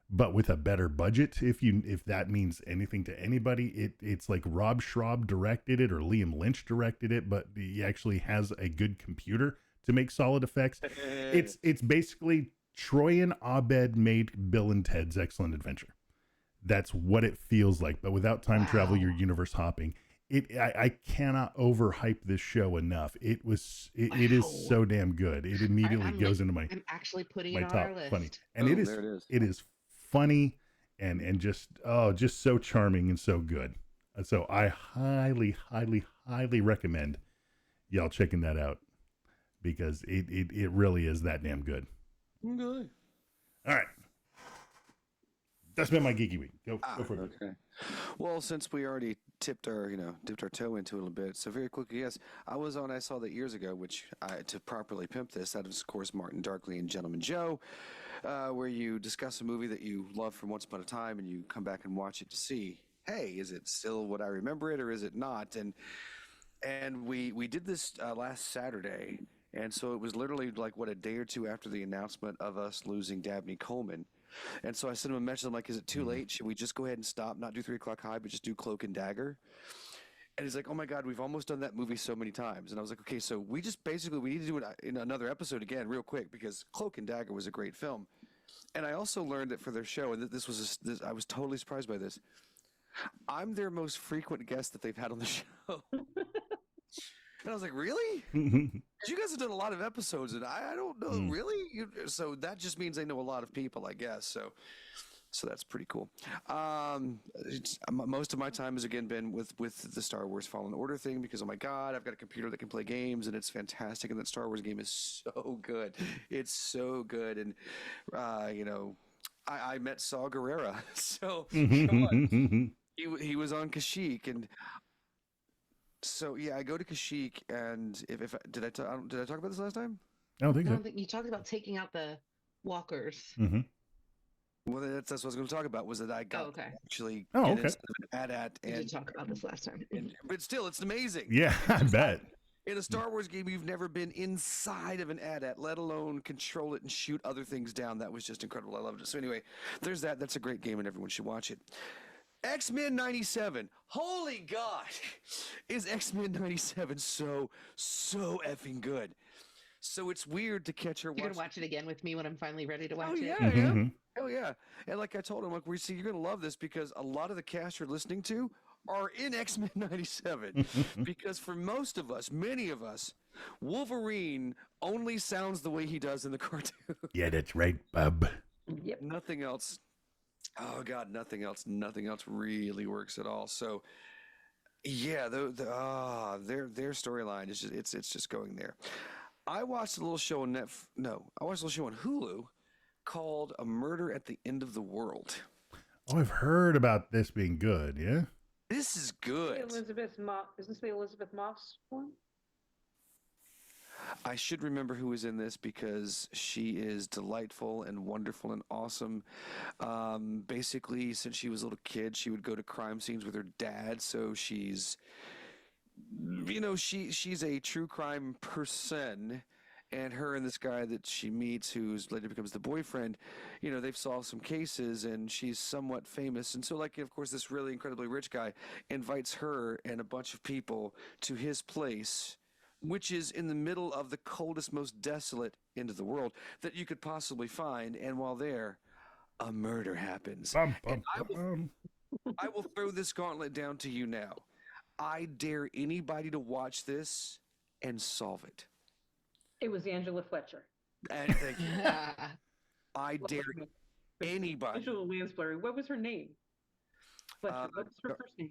but with a better budget. If that means anything to anybody, it's like Rob Schrab directed it or Liam Lynch directed it, but he actually has a good computer to make solid effects. It's basically Troy and Abed made Bill and Ted's Excellent Adventure. That's what it feels like, but without time travel, you're universe hopping. I cannot overhype this show enough. It is so damn good. It immediately goes into my. I'm actually putting my it on top our list. funny, and it is funny and just so charming and so good. So I highly recommend y'all checking that out because it really is that damn good. Good. All right. That's been my geeky week. Go for it. Okay. Well, since we already dipped our toe into it a little bit, so very quickly, yes, I saw that years ago, which to properly pimp this, that was of course Martin Darkley and Gentleman Joe, where you discuss a movie that you love from once upon a time, and you come back and watch it to see hey, is it still what I remember it, or is it not? And we did this last Saturday, and so it was literally like what, a day or two after the announcement of us losing Dabney Coleman. And so I sent him a message. I'm like, is it too late? Should we just go ahead and stop, not do 3 o'clock high, but just do Cloak and Dagger? And he's like, oh my God, we've almost done that movie so many times. And I was like, okay, so we just basically, we need to do it in another episode again real quick, because Cloak and Dagger was a great film. And I also learned that for their show, and this was, I was totally surprised by this, I'm their most frequent guest that they've had on the show. And I was like, really? Because you guys have done a lot of episodes, and I don't know, really? So that just means they know a lot of people, I guess. So that's pretty cool. Most of my time has again been with the Star Wars Fallen Order thing, because, oh my God, I've got a computer that can play games, and it's fantastic. And that Star Wars game is so good. It's so good. And, you know, I met Saw Gerrera. So come on. He was on Kashyyyk, and so yeah, I go to Kashyyyk, and if did I talk about this last time? I don't think I so. don't think you talked about taking out the walkers. Well, that's what I was going to talk about, was that I got to actually Oh, get okay. into an AT-AT. We did talk about this last time. But still, it's amazing. Yeah, I bet. In a Star Wars game, you've never been inside of an AT-AT, let alone control it and shoot other things down. That was just incredible. I loved it. So anyway, there's that. That's a great game, and everyone should watch it. X-Men 97. Holy God. Is X-Men 97 so effing good. So it's weird to catch her You're going to watch it again with me when I'm finally ready to watch Oh, it? yeah, yeah. Oh, yeah. And like I told him, like, we see, you're going to love this, because a lot of the cast you're listening to are in X-Men 97. Because for most of us, many of us, Wolverine only sounds the way he does in the cartoon. Yeah, that's right, bub. Yep. Nothing else. Oh God, nothing else really works at all. So yeah, their storyline is just, it's just going there. I watched a little show on I watched a little show on Hulu called A Murder at the End of the World. Oh, I've heard about this being good. Yeah. This is good. Is this the Elizabeth Moss one? I should remember who is in this, because she is delightful and wonderful and awesome. Basically, since she was a little kid, she would go to crime scenes with her dad. So she's, you know, she's a true crime person. And her and this guy that she meets, who's later becomes the boyfriend, you know, they've solved some cases, and she's somewhat famous. And so, like, of course, this really incredibly rich guy invites her and a bunch of people to his place, which is in the middle of the coldest, most desolate end of the world that you could possibly find. And while there, a murder happens. I will throw this gauntlet down to you now. I dare anybody to watch this and solve it. It was Angela Fletcher. And thank you. I dare anybody. Angela Lansbury. What was her name? Fletcher. What was her first name?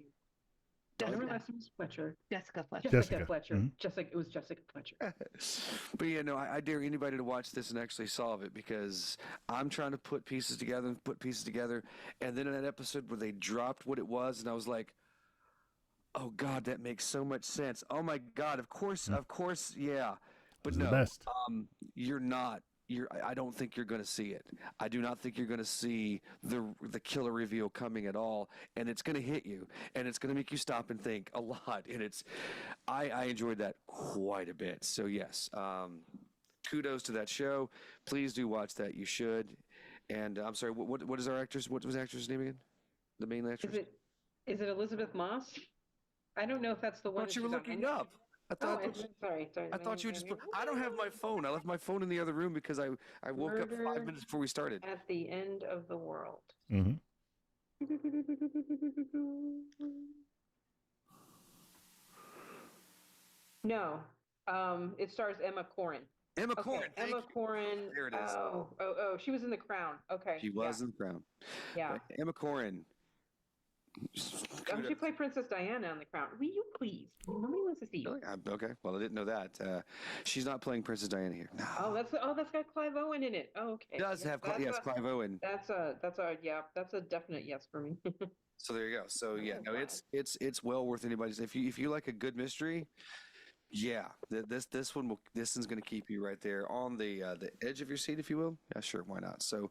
Her last name was Fletcher. Jessica Fletcher. Jessica Fletcher. It was Jessica Fletcher. But yeah, no, I dare anybody to watch this and actually solve it, because I'm trying to put pieces together, and then in that episode where they dropped what it was, and I was like, oh God, that makes so much sense. Oh my God, of course, yeah. But no, you're not. I don't think you're going to see it. I do not think you're going to see the killer reveal coming at all, and it's going to hit you, and it's going to make you stop and think a lot. And I enjoyed that quite a bit. So yes, kudos to that show. Please do watch that. You should. And I'm sorry, what is our actress? What was the actress' name again? The main actress. Is it Elizabeth Moss? I don't know if that's the one. I thought you were looking up. I thought sorry. I thought you would just. I don't have my phone. I left my phone in the other room because I woke up 5 minutes before we started. At the End of the World. No, it stars Emma Corrin. Emma Corrin. Emma Corrin. There it is. Oh, she was in The Crown. Okay. She was in The Crown. Yeah. But Emma Corrin. She played Princess Diana on The Crown. Will you please? Nobody wants to see you. Really? Okay. Well, I didn't know that. She's not playing Princess Diana here. No. Oh, that's got Clive Owen in it. Oh, okay. It does have Clive Owen. That's a definite yes for me. So there you go. So yeah, no, it's well worth anybody's. If you like a good mystery, Yeah, this one's going to keep you right there on the edge of your seat, if you will. Yeah, sure, why not? So,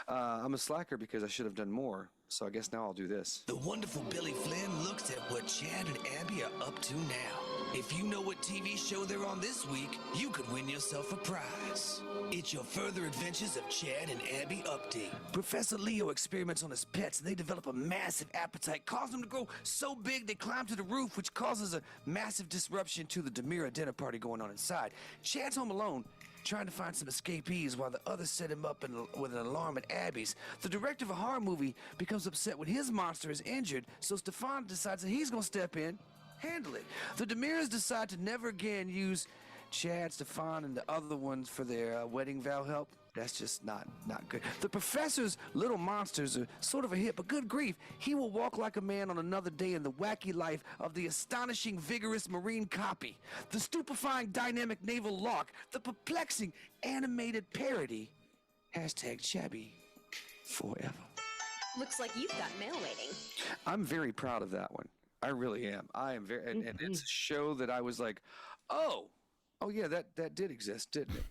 I'm a slacker because I should have done more. So I guess now I'll do this. The wonderful Billy Flynn looks at what Chad and Abby are up to now. If you know what TV show they're on this week, you could win yourself a prize. It's your further adventures of Chad and Abby update. Professor Leo experiments on his pets and they develop a massive appetite, causing them to grow so big they climb to the roof, which causes a massive disruption to the Demira dinner party going on inside. Chad's home alone, trying to find some escapees while the others set him up with an alarm at Abby's. The director of a horror movie becomes upset when his monster is injured, so Stefan decides that he's going to step in, handle it. The Demiras decide to never again use Chad, Stefan, and the other ones for their wedding vow help. That's just not good. The professor's little monsters are sort of a hit, but good grief, he will walk like a man on another day in the wacky life of the astonishing, vigorous marine copy, the stupefying dynamic naval lock, the perplexing animated parody. #Chabby forever. Looks like you've got mail waiting. I'm very proud of that one. I really am. I am very, and it's a show that I was like, oh yeah, that did exist, didn't it?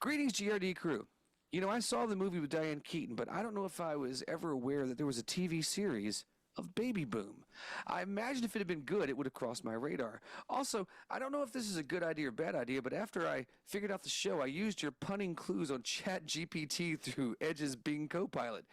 Greetings, GRD crew. You know, I saw the movie with Diane Keaton, but I don't know if I was ever aware that there was a TV series of Baby Boom. I imagine if it had been good, it would have crossed my radar. Also, I don't know if this is a good idea or bad idea, but after I figured out the show, I used your punning clues on ChatGPT through Edge's Bing Copilot.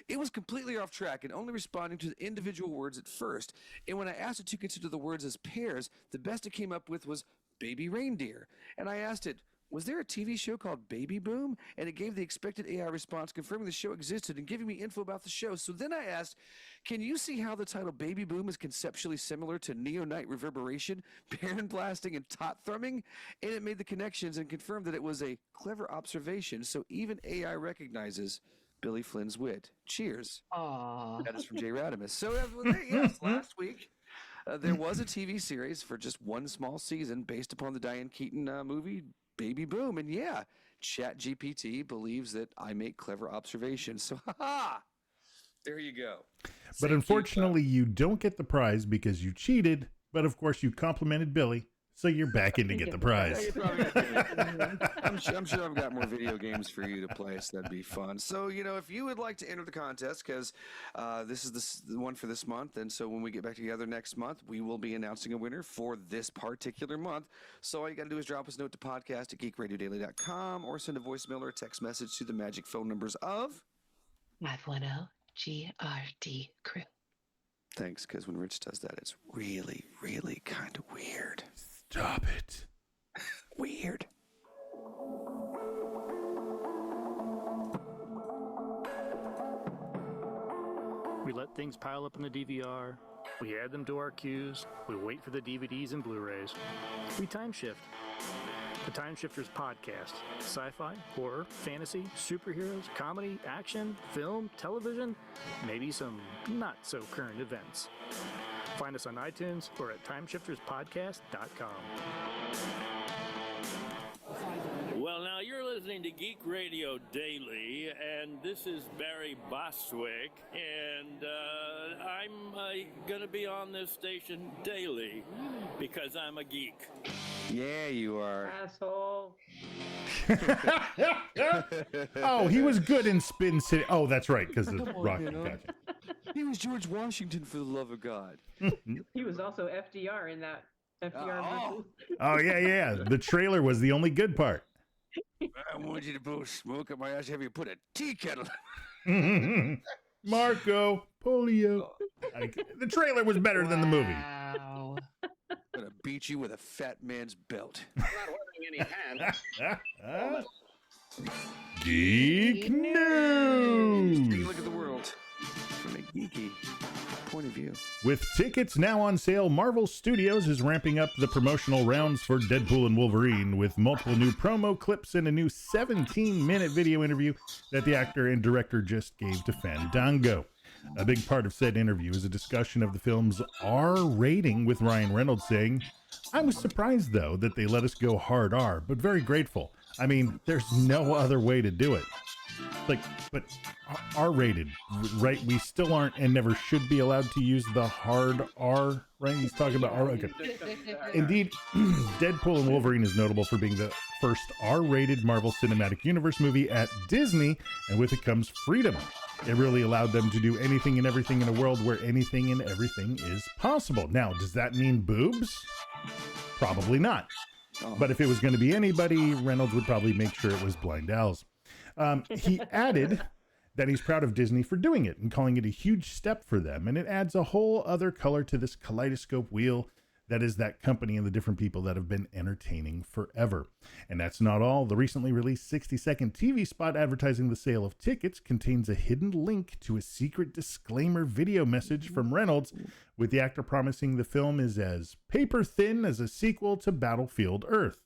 It was completely off track and only responding to the individual words at first. And when I asked it to consider the words as pairs, the best it came up with was baby reindeer. And I asked it, was there a TV show called Baby Boom? And it gave the expected AI response, confirming the show existed and giving me info about the show. So then I asked, can you see how the title Baby Boom is conceptually similar to neonite reverberation, baron blasting, and tot thrumming? And it made the connections and confirmed that it was a clever observation. So even AI recognizes Billy Flynn's wit. Cheers. Aww. That is from Jay Radimus. So yes, last week, there was a TV series for just one small season based upon the Diane Keaton movie Baby Boom. And yeah, ChatGPT believes that I make clever observations. So, there you go. But unfortunately, you don't get the prize because you cheated. But of course, you complimented Billy, so you're back in to get the prize. I'm sure I've got more video games for you to play, so that'd be fun. So, you know, if you would like to enter the contest, because this is the one for this month, and so when we get back together next month, we will be announcing a winner for this particular month. So all you got to do is drop us a note to podcast@geekradiodaily.com or send a voicemail or a text message to the magic phone numbers of 510 GRD crew. Thanks, because when Rich does that, it's really, really kind of weird. Stop it. Weird. We let things pile up in the DVR. We add them to our queues. We wait for the DVDs and Blu-rays. We time shift. The Time Shifters podcast. Sci-fi, horror, fantasy, superheroes, comedy, action, film, television, maybe some not-so-current events. Find us on iTunes or at timeshifterspodcast.com. Well, now you're listening to Geek Radio Daily, and this is Barry Bostwick, and I'm going to be on this station daily because I'm a geek. Yeah, you are. Asshole. Oh, he was good in Spin City. Oh, that's right, because of Rock. Gotcha. He was George Washington, for the love of God. He was also FDR in that FDR movie. Oh, yeah. The trailer was the only good part. I want you to blow smoke up my ass. Have you put a tea kettle? Marco Polio. The trailer was better than the movie. Wow. I'm gonna beat you with a fat man's belt. I'm not holding any hands. Geek News. Look at the world from a geeky point of view. With tickets now on sale, Marvel Studios is ramping up the promotional rounds for Deadpool and Wolverine with multiple new promo clips and a new 17-minute video interview that the actor and director just gave to Fandango. A big part of said interview is a discussion of the film's R rating, with Ryan Reynolds saying, "I was surprised, though, that they let us go hard R, but very grateful. I mean, there's no other way to do it." Like, but R-rated, right? We still aren't and never should be allowed to use the hard R, right? He's talking about R. Okay. Indeed, Deadpool and Wolverine is notable for being the first R-rated Marvel Cinematic Universe movie at Disney, and with it comes freedom. It really allowed them to do anything and everything in a world where anything and everything is possible. Now, does that mean boobs? Probably not. But if it was going to be anybody, Reynolds would probably make sure it was blind owls. He added that he's proud of Disney for doing it and calling it a huge step for them. And it adds a whole other color to this kaleidoscope wheel that is that company and the different people that have been entertaining forever. And that's not all. The recently released 60-second TV spot advertising the sale of tickets contains a hidden link to a secret disclaimer video message from Reynolds, with the actor promising the film is as paper thin as a sequel to Battlefield Earth.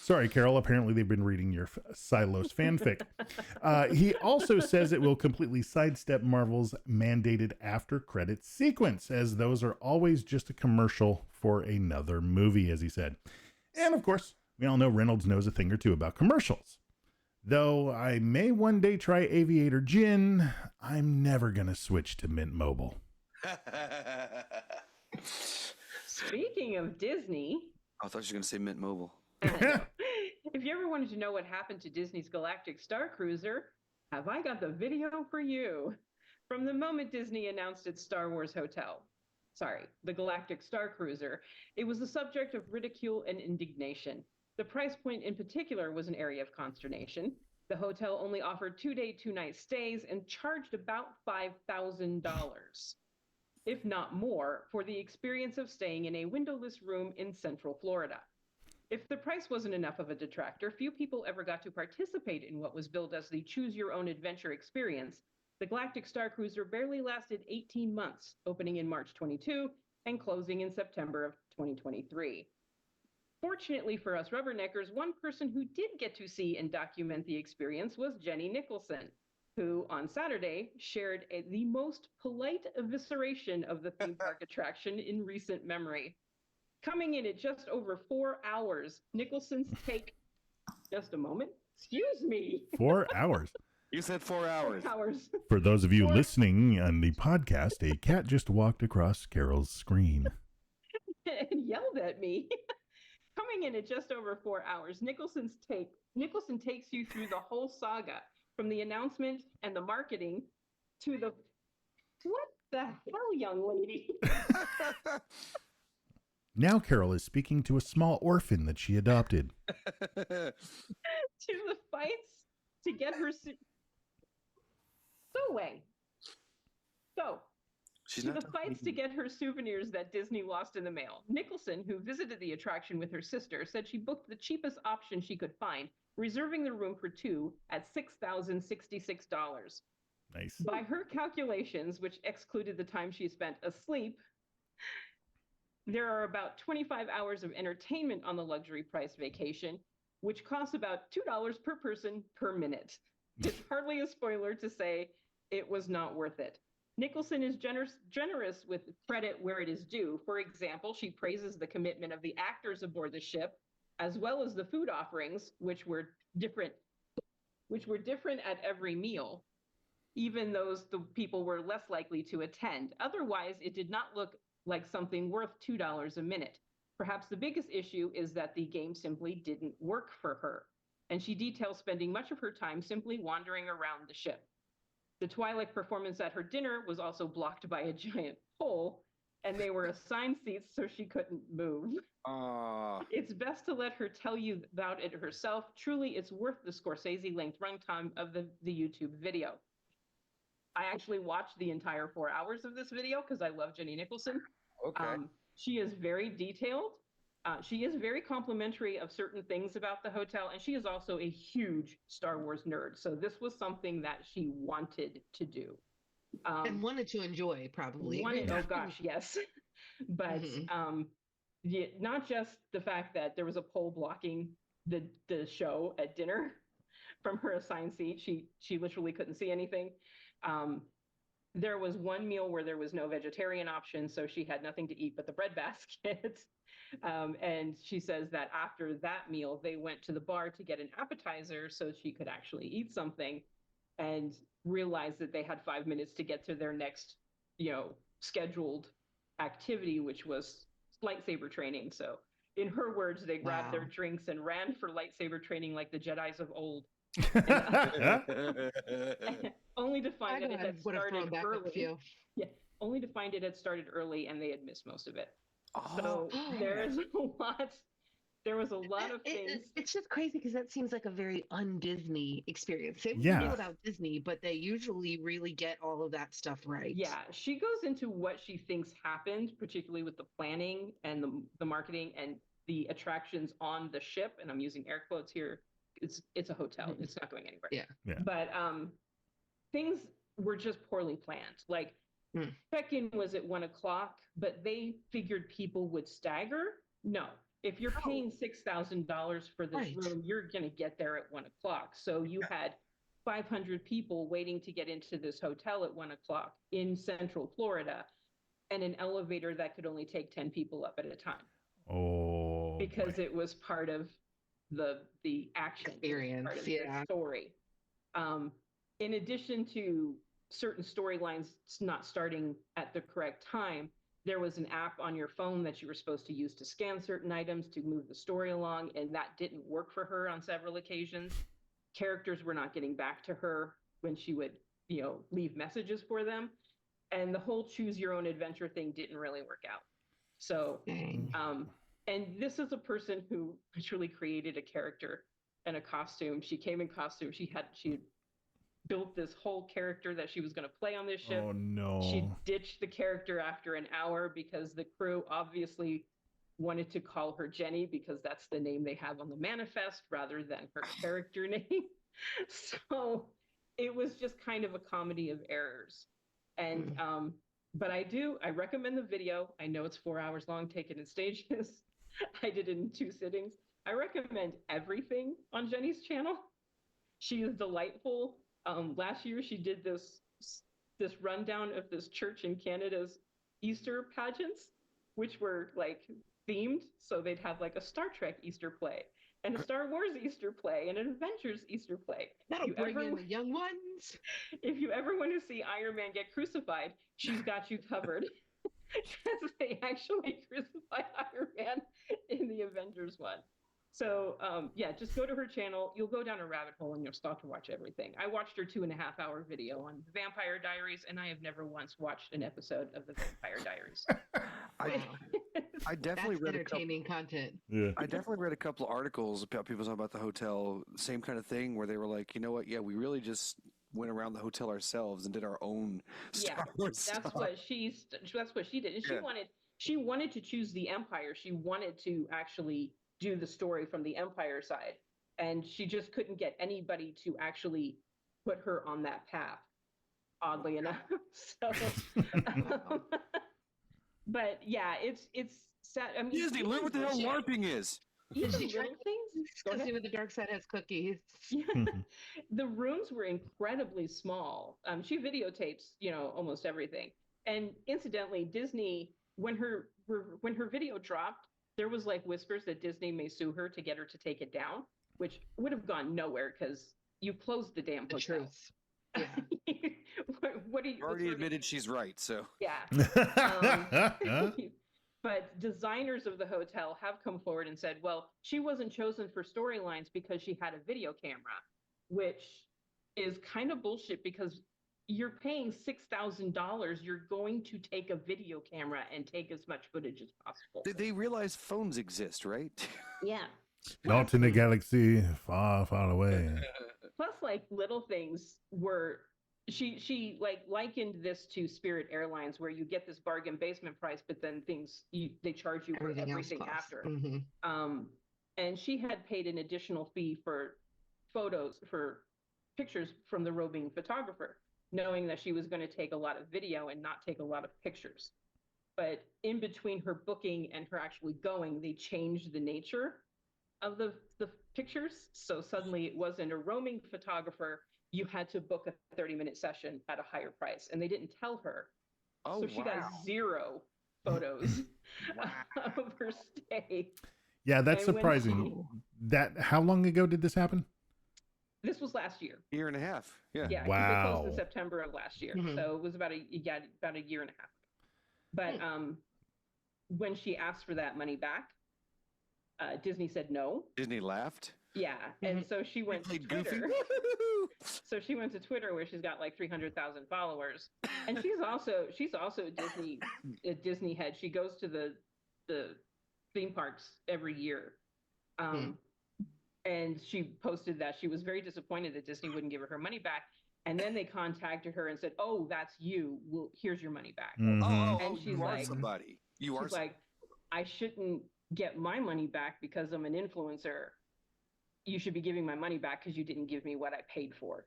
Sorry, Carol. Apparently they've been reading your Silos fanfic. He also says it will completely sidestep Marvel's mandated after credits sequence, as those are always just a commercial for another movie, as he said. And of course, we all know Reynolds knows a thing or two about commercials. Though I may one day try Aviator Gin, I'm never going to switch to Mint Mobile. Speaking of Disney... I thought you were going to say Mint Mobile. If you ever wanted to know what happened to Disney's Galactic Star Cruiser, have I got the video for you. From the moment Disney announced its Star Wars hotel, the Galactic Star Cruiser, it was the subject of ridicule and indignation. The price point in particular was an area of consternation. The hotel only offered 2-day, 2-night stays and charged about $5,000. If not more, for the experience of staying in a windowless room in Central Florida. If the price wasn't enough of a detractor, few people ever got to participate in what was billed as the choose-your-own-adventure experience. The Galactic Star Cruiser barely lasted 18 months, opening in March 22 and closing in September of 2023. Fortunately for us rubberneckers, one person who did get to see and document the experience was Jenny Nicholson, who on Saturday shared the most polite evisceration of the theme park attraction in recent memory. Coming in at just over 4 hours, Nicholson's take... Just a moment. Excuse me. 4 hours. You said 4 hours. 4 hours. For those of you listening on the podcast, a cat just walked across Carol's screen. And yelled at me. Coming in at just over 4 hours, Nicholson takes you through the whole saga, from the announcement and the marketing to the... What the hell, young lady? Now Carol is speaking to a small orphan that she adopted. To the fights to get her... Go away. Go. To the fights to get her souvenirs that Disney lost in the mail. Nicholson, who visited the attraction with her sister, said she booked the cheapest option she could find, reserving the room for two at $6,066. Nice. By her calculations, which excluded the time she spent asleep, there are about 25 hours of entertainment on the luxury price vacation, which costs about $2 per person per minute. It's hardly a spoiler to say it was not worth it. Nicholson is generous with credit where it is due. For example, she praises the commitment of the actors aboard the ship, as well as the food offerings, which were different at every meal, even those the people were less likely to attend. Otherwise, it did not look like something worth $2 a minute. Perhaps the biggest issue is that the game simply didn't work for her, and she details spending much of her time simply wandering around the ship. The Twi'lek performance at her dinner was also blocked by a giant pole, and they were assigned seats so she couldn't move. It's best to let her tell you about it herself. Truly, it's worth the Scorsese-length runtime of the YouTube video. I actually watched the entire 4 hours of this video because I love Jenny Nicholson. Okay. She is very detailed. She is very complimentary of certain things about the hotel, and she is also a huge Star Wars nerd. So this was something that she wanted to do. And wanted to enjoy, probably. Oh gosh, yes. But not just the fact that there was a pole blocking the show at dinner from her assigned seat. She literally couldn't see anything. There was one meal where there was no vegetarian option, so she had nothing to eat but the bread basket. And she says that after that meal, they went to the bar to get an appetizer so she could actually eat something, and realized that they had 5 minutes to get to their next, scheduled activity, which was lightsaber training. So in her words, they grabbed their drinks and ran for lightsaber training like the Jedis of old. Only to find that it had started early. Yeah, only to find it had started early and they had missed most of it. So there's a lot. There was a lot of things. It's just crazy because that seems like a very un-Disney experience. Same Yeah. about Disney, but they usually really get all of that stuff right. Yeah, she goes into what she thinks happened, particularly with the planning and the marketing and the attractions on the ship. And I'm using air quotes here. It's a hotel. It's not going anywhere. Yeah. But things were just poorly planned. Like check-in was at 1:00, but they figured people would stagger. No. If you're paying $6,000 for this room, you're going to get there at 1:00. So you had 500 people waiting to get into this hotel at 1:00 in Central Florida, and an elevator that could only take 10 people up at a time. Oh, because it was part of the action experience, part of the story. In addition to certain storylines not starting at the correct time, there was an app on your phone that you were supposed to use to scan certain items to move the story along, and that didn't work for her on several occasions. Characters were not getting back to her when she would, leave messages for them. And the whole choose your own adventure thing didn't really work out. So, and this is a person who literally created a character and a costume. She came in costume. She built this whole character that she was going to play on this ship. Oh no. She ditched the character after an hour because the crew obviously wanted to call her Jenny because that's the name they have on the manifest rather than her character name. So it was just kind of a comedy of errors. And but I recommend the video. I know it's 4 hours long, taken in stages. I did it in 2 sittings. I recommend everything on Jenny's channel. She is delightful. Last year she did this rundown of this church in Canada's Easter pageants, which were like themed. So they'd have like a Star Trek Easter play and a Star Wars Easter play and an Avengers Easter play. That'll bring in the young ones. If you ever want to see Iron Man get crucified, she's got you covered. Because they actually crucified Iron Man in the Avengers one. So just go to her channel. You'll go down a rabbit hole and you'll start to watch everything. I watched her 2.5-hour video on the Vampire Diaries, and I have never once watched an episode of the Vampire Diaries. I definitely read entertaining content. Yeah. I definitely read a couple of articles about people talking about the hotel, same kind of thing, where they were like, you know what? Yeah, we really just went around the hotel ourselves and did our own Star Wars stuff. That's what she did. And she wanted to choose the Empire. She wanted to actually do the story from the Empire side, and she just couldn't get anybody to actually put her on that path, oddly enough. So but yeah, it's sad. I mean, Disney, learn what the hell LARPing is. Even little things. Because even the dark side has cookies. The rooms were incredibly small. She videotapes, almost everything. And incidentally, Disney, when her video dropped, there was like whispers that Disney may sue her to get her to take it down, which would have gone nowhere because you closed the damn hotel. The truth. Yeah. What do you already admitted she's right, so. Yeah. But designers of the hotel have come forward and said, well, she wasn't chosen for storylines because she had a video camera, which is kind of bullshit because you're paying $6,000. You're going to take a video camera and take as much footage as possible. They realize phones exist, right? Yeah. Not in a galaxy far, far away. Plus, like little things were she like likened this to Spirit Airlines, where you get this bargain basement price, but then they charge you for everything after. Mm-hmm. And she had paid an additional fee for pictures from the roving photographer, knowing that she was going to take a lot of video and not take a lot of pictures. But in between her booking and her actually going, they changed the nature of the pictures. So suddenly it wasn't a roaming photographer. You had to book a 30-minute session at a higher price, and they didn't tell her. Oh, so she got 0 photos of her stay. Yeah, that's And when surprising. How long ago did this happen? This was last year. Year and a half. Yeah. Yeah, 'cause they closed in September of last year, so it was about a year and a half. But when she asked for that money back, Disney said no. Disney laughed. Yeah, and so she went to Twitter. So she went to Twitter, where she's got like 300,000 followers, and she's also a Disney head. She goes to the theme parks every year. And she posted that she was very disappointed that Disney wouldn't give her money back. And then they contacted her and said, "Oh, that's you. Well, here's your money back." And she's like, somebody. She's like, "I shouldn't get my money back because I'm an influencer. You should be giving my money back because you didn't give me what I paid for."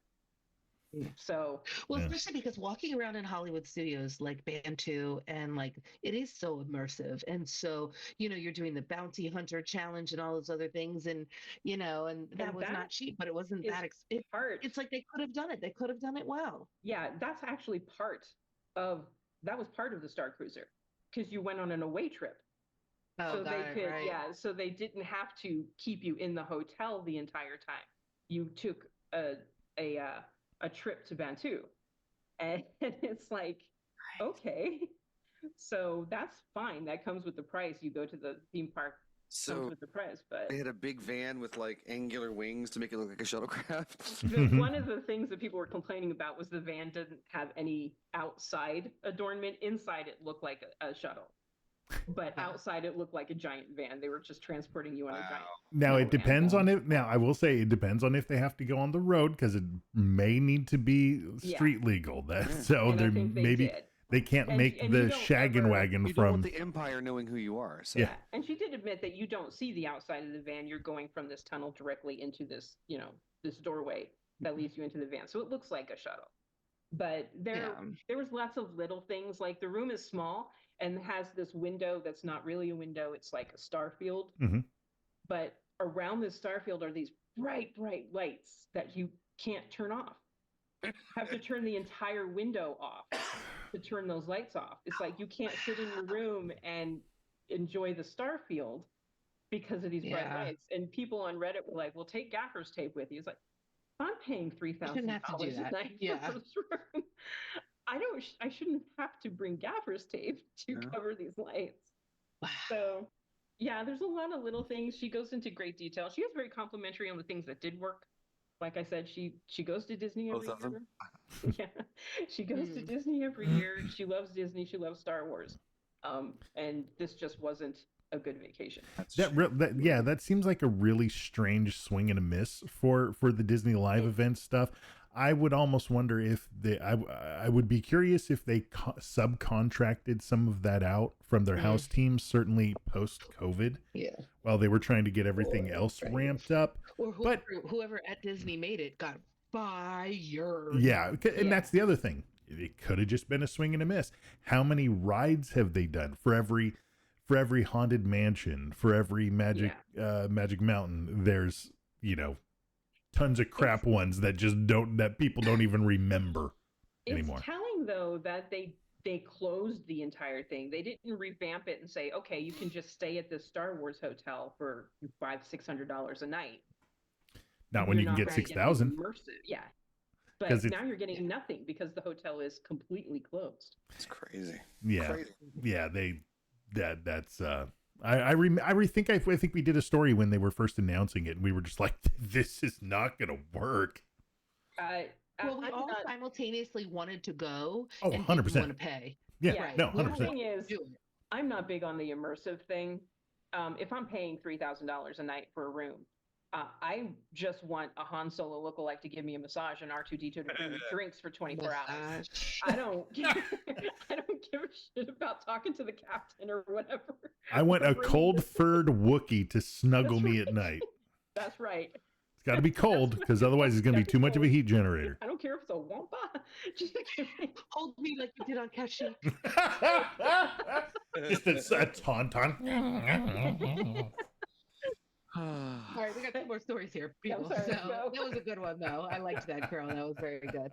So, well, especially because walking around in Hollywood studios like Bantu and like it is so immersive, and so you're doing the bounty hunter challenge and all those other things, and and that was not cheap, but it wasn't that it's like they could have done it. They could have done it well. Yeah, that's actually part of the Star Cruiser, because you went on an away trip. So so they didn't have to keep you in the hotel the entire time. You took a trip to Bantu, and it's like, okay, so that's fine. That comes with the price. You go to the theme park, comes with the price. But they had a big van with like angular wings to make it look like a shuttlecraft. One of the things that people were complaining about was the van didn't have any outside adornment. Inside, it looked like a shuttle. But outside, it looked like a giant van. They were just transporting you on a giant. Now it depends on it. Now I will say it depends on if they have to go on the road, because it may need to be street legal. So there maybe they can't make the shaggin' wagon you from. don't want the Empire knowing who you are. So. Yeah, and she did admit that you don't see the outside of the van. You're going from this tunnel directly into this, this doorway that leads you into the van. So it looks like a shuttle. But there was lots of little things, like the room is small and has this window that's not really a window. It's like a star field. But around this star field are these bright, bright lights that you can't turn off. You have to turn the entire window off to turn those lights off. It's like you can't sit in your room and enjoy the star field because of these bright lights. And people on Reddit were like, "Well, take gaffer's tape with you." It's like, I'm paying $3,000 a night for this room. I shouldn't have to bring gaffer's tape to cover these lights. So, yeah, there's a lot of little things. She goes into great detail. She is very complimentary on the things that did work. Like I said, she goes to Disney every year. Yeah, she goes to Disney every year. She loves Disney. She loves Star Wars. And this just wasn't a good vacation. That seems like a really strange swing and a miss for the Disney live event stuff. I would almost wonder if I would be curious if they subcontracted some of that out from their house teams, certainly post-COVID. Yeah. While they were trying to get everything else ramped up. Or whoever at Disney made it got fired. Yeah, and that's the other thing. It could have just been a swing and a miss. How many rides have they done for every haunted mansion, for every magic mountain? There's tons of crap ones that people don't even remember anymore. It's telling though that they closed the entire thing. They didn't revamp it and say, okay, you can just stay at the Star Wars hotel for $500-$600 a night. Not when you can get 6,000. Yeah. But now you're getting nothing because the hotel is completely closed. It's crazy. Yeah. Crazy. Yeah. That's I think we did a story when they were first announcing it, and we were just like, this is not going to work. Well, we all simultaneously wanted to go and 100%. didn't want to pay. Yeah, right. No, 100%. The thing is, I'm not big on the immersive thing. If I'm paying $3,000 a night for a room, I just want a Han Solo lookalike to give me a massage and R2-D2 to bring me drinks for 24 hours. I don't give a shit about talking to the captain or whatever. I want a cold-furred Wookiee to snuggle me at night. That's right. It's got to be cold, because otherwise it's going to be too much of a heat generator. I don't care if it's a Wampa. Just hold me like you did on Kashyyyk. Just a tauntaun. All right, we got 2 more stories here, people. That was a good one, though. I liked that, Carol. That was very good.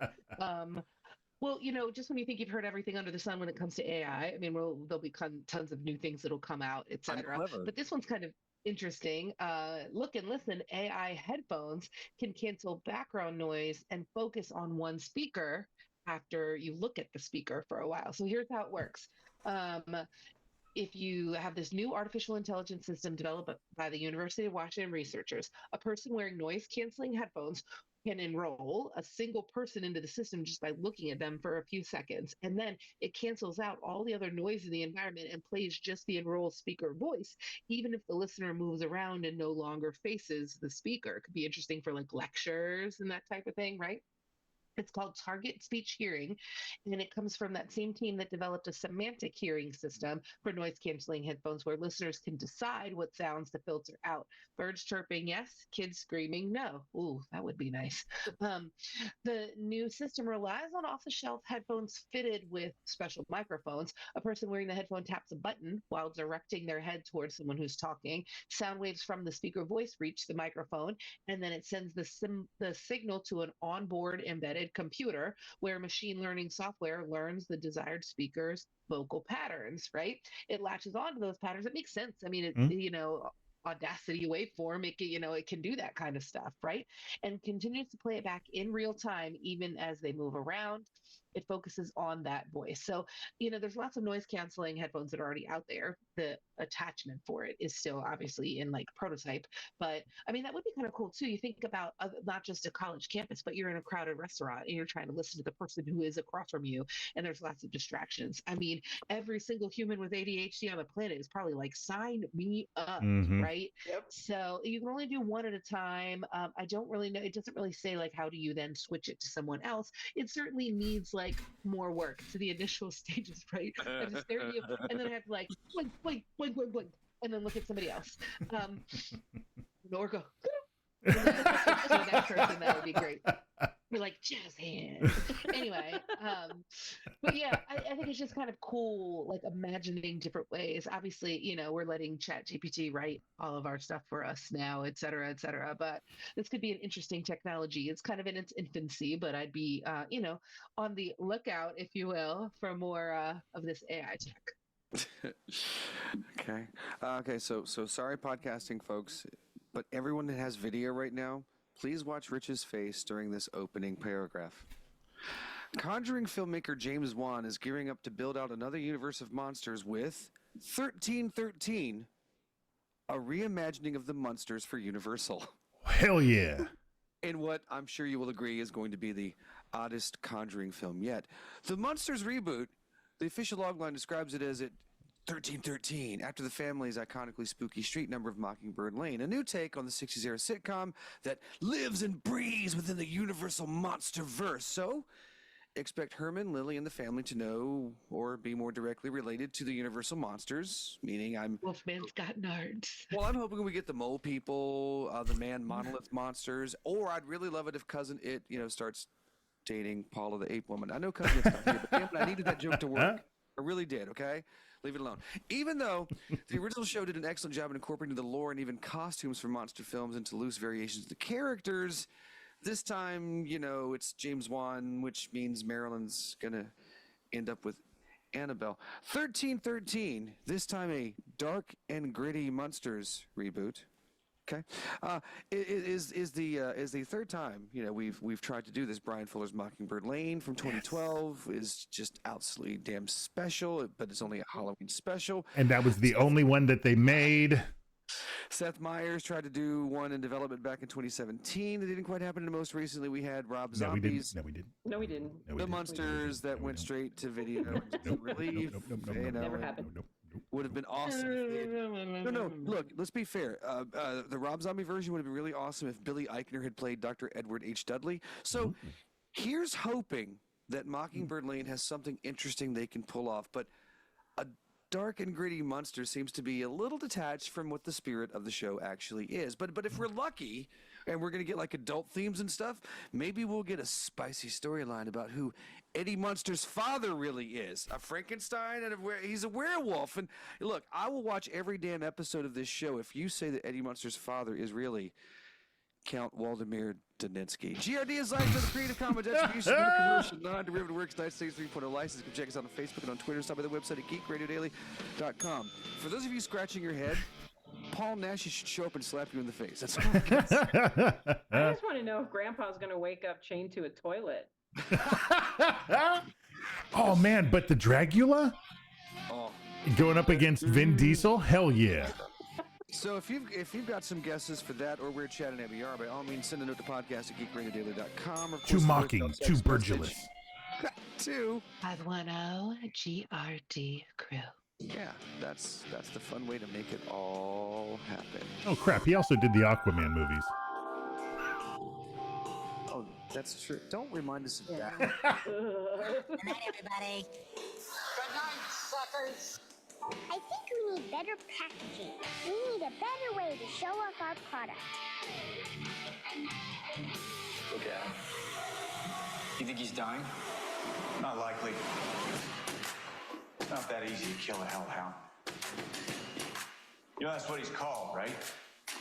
Well, just when you think you've heard everything under the sun when it comes to AI, I mean, there'll be tons of new things that'll come out, et I'm cetera. clever. But this one's kind of interesting. Look and listen, AI headphones can cancel background noise and focus on one speaker after you look at the speaker for a while. So here's how it works. Um, if you have this new artificial intelligence system developed by the University of Washington researchers, a person wearing noise canceling headphones can enroll a single person into the system just by looking at them for a few seconds. And then it cancels out all the other noise in the environment and plays just the enrolled speaker voice, even if the listener moves around and no longer faces the speaker. It could be interesting for like lectures and that type of thing, right? It's called Target Speech Hearing, and it comes from that same team that developed a semantic hearing system for noise canceling headphones where listeners can decide what sounds to filter out. Birds chirping, yes. Kids screaming, no. Ooh, that would be nice. Um, the new system relies on off the shelf headphones fitted with special microphones. A person wearing the headphone taps a button while directing their head towards someone who's talking. Sound waves from the speaker voice reach the microphone, and then it sends the signal to an onboard embedded computer where machine learning software learns the desired speaker's vocal patterns, right? It latches onto those patterns. It makes sense. I mean, Audacity waveform, it can do that kind of stuff, right? And continues to play it back in real time, even as they move around. It focuses on that voice. So, there's lots of noise canceling headphones that are already out there. The attachment for it is still obviously in like prototype, but I mean, that would be kind of cool too. You think about not just a college campus, but you're in a crowded restaurant and you're trying to listen to the person who is across from you, and there's lots of distractions. I mean, every single human with ADHD on the planet is probably like, sign me up, right? Yep. So you can only do one at a time. I don't really know. It doesn't really say like how do you then switch it to someone else. It certainly needs like more work to the initial stages, right? I have to stare at you, and then I have to like blink, blink, blink, blink, blink, and then look at somebody else, or go. And then to the next person, that would be great. We're like jazz hands. Anyway, but yeah, I think it's just kind of cool, like imagining different ways. Obviously, we're letting ChatGPT write all of our stuff for us now, et cetera, et cetera. But this could be an interesting technology. It's kind of in its infancy, but I'd be, on the lookout, if you will, for more of this AI tech. Okay. So sorry, podcasting folks, but everyone that has video right now, please watch Rich's face during this opening paragraph. Conjuring filmmaker James Wan is gearing up to build out another universe of monsters with 1313, a reimagining of the monsters for Universal. Hell yeah. In what I'm sure you will agree is going to be the oddest Conjuring film yet. The Monsters reboot, the official logline describes it as 1313, after the family's iconically spooky street number of Mockingbird Lane, a new take on the 60s era sitcom that lives and breathes within the Universal monster verse. So, expect Herman, Lily, and the family to know or be more directly related to the Universal monsters, meaning Wolfman's got nards. Well, I'm hoping we get the mole people, the man monolith monsters, or I'd really love it if Cousin It, starts dating Paula the Ape Woman. I know Cousin It's not here, but damn it, I needed that joke to work. I really did, okay? Leave it alone. Even though the original show did an excellent job in incorporating the lore and even costumes from monster films into loose variations of the characters, this time, it's James Wan, which means Marilyn's going to end up with Annabelle. 1313, this time a dark and gritty monsters reboot. Okay, is the third time we've tried to do this. Brian Fuller's Mockingbird Lane from 2012 is just absolutely damn special, but it's only a Halloween special. And that was the only one that they made. Seth Meyers tried to do one in development back in 2017. That didn't quite happen. And most recently, we had Rob Zombie's. No, we didn't. The Monsters that went straight to video. Never happened. Would have been awesome. No. Look, let's be fair. The Rob Zombie version would have been really awesome if Billy Eichner had played Dr. Edward H. Dudley. So here's hoping that Mockingbird Lane has something interesting they can pull off. But a dark and gritty monster seems to be a little detached from what the spirit of the show actually is. But if we're lucky and we're going to get like adult themes and stuff, maybe we'll get a spicy storyline about who Eddie Munster's father really is. A Frankenstein, and he's a werewolf. And look, I will watch every damn episode of this show if you say that Eddie Munster's father is really Count Waldemir Daninsky. GRD is licensed under Creative Commons Attribution, Commercial, Non-Derivative Works, United States 3.0 license. You can check us out on Facebook and on Twitter. Stop by the website at geekradiodaily.com. For those of you scratching your head, Paul Nash should show up and slap you in the face. That's all. I just want to know if Grandpa's going to wake up chained to a toilet. Oh man, but the Dragula going up against Vin Diesel? Hell yeah! So if you've got some guesses for that or Weird Chat and ABR, by all means send a note to podcast at geekradiodaily.com. Too mocking, too Burgulous. 510 GRD crew. Yeah, that's the fun way to make it all happen. Oh crap! He also did the Aquaman movies. Oh, that's true. Don't remind us of that. Good night, everybody. Good night, suckers. I think we need better packaging. We need a better way to show off our product. Look at him. You think he's dying? Not likely. It's not that easy to kill a hellhound. You know, that's what he's called, right?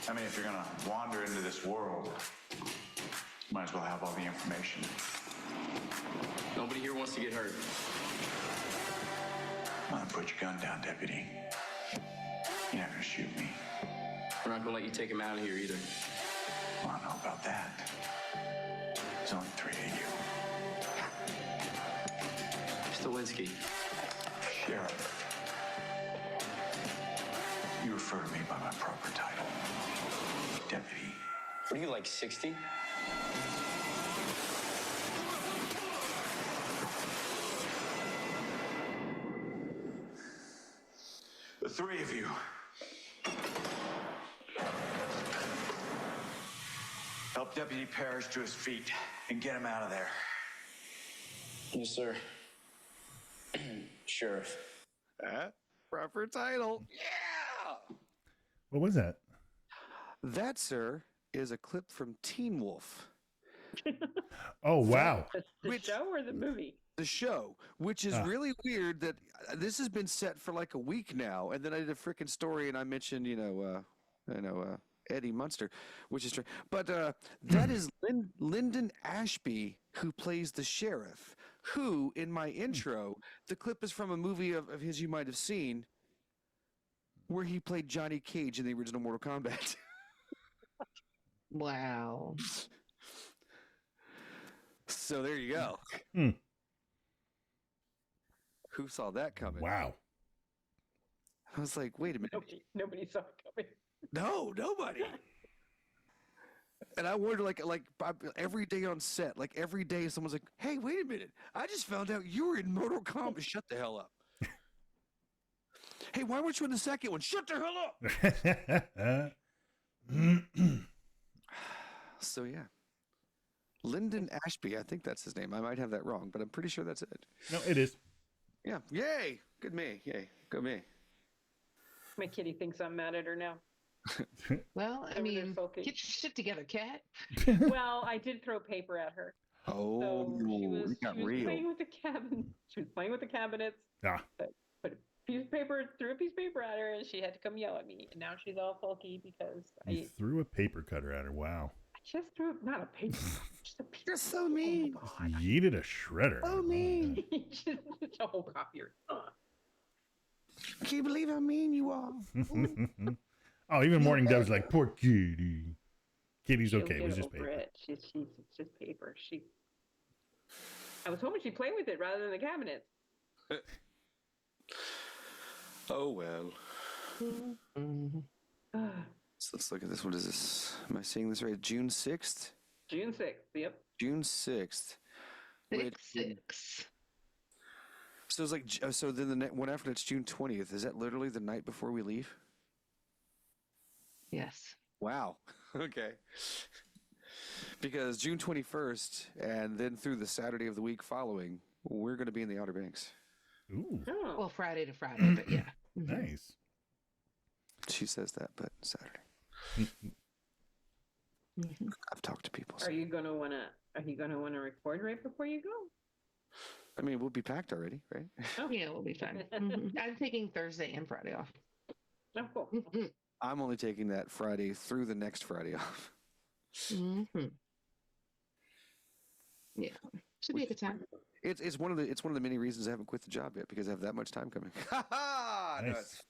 I mean, if you're gonna wander into this world, you might as well have all the information. Nobody here wants to get hurt. Come on, put your gun down, deputy. You're not gonna shoot me. We're not gonna let you take him out of here either. I don't know about that. There's only 3 of you. Stilinski. Sheriff. You refer to me by my proper title. Deputy. What are you, like 60? The 3 of you. Help Deputy Parrish to his feet and get him out of there. Yes, sir. Sheriff. Proper title. Yeah! What was that? That, sir, is a clip from Teen Wolf. Oh wow! The show or the movie? The show, which is really weird that this has been set for like a week now, and then I did a freaking story and I mentioned, Eddie Munster, which is true. But that is Lyndon Ashby who plays the sheriff. Who, in my intro, the clip is from a movie of his you might have seen, where he played Johnny Cage in the original Mortal Kombat. Wow. So there you go. Hmm. Who saw that coming? Wow. I was like, wait a minute. Nobody saw it coming. No, nobody. And I wonder, like every day on set, like every day, someone's like, "Hey, wait a minute! I just found out you were in Mortal Kombat." Shut the hell up. Hey, why weren't you in the second one? Shut the hell up. So yeah, Lyndon Ashby. I think that's his name. I might have that wrong, but I'm pretty sure that's it. No, it is. Yeah. Yay! Good me. Yay! Go me. My kitty thinks I'm mad at her now. Well, I mean, get your shit together, cat. Well, I did throw paper at her. Oh, so she was real. playing with the cabin. She was playing with the cabinets. Ah. Put a piece of paper, threw a piece of paper at her, and she had to come yell at me. And now she's all sulky because You threw a paper cutter at her. Wow. I just threw not a paper, just a piece. You're so mean. Oh, Just yeeted a shredder. So mean. just a whole copier. I can't believe how mean you are. Oh, even Morning Dove's like, poor kitty. Kitty's She'll okay. It get was just over paper. it. It's just paper. I was hoping she'd play with it rather than the cabinet. Oh well. So let's look at this. What is this? Am I seeing this right? June 6th? June 6th, yep. June 6th. 6. So it's like, so then the one after that's June 20th. Is that literally the night before we leave? Yes. Wow. Okay. Because June 21st and then through the Saturday of the week following, we're going to be in the Outer Banks. Ooh. Oh. Well, Friday to Friday, but yeah. Nice. She says that, but Saturday. I've talked to people. Are you gonna wanna record right before you go? I mean, we'll be packed already, right? Oh yeah, we'll be fine. I'm taking Thursday and Friday off. Oh, cool. I'm only taking that Friday through the next Friday off. Mm-hmm. Yeah, should be a good time. It's one of the many reasons I haven't quit the job yet, because I have that much time coming. No, Nice.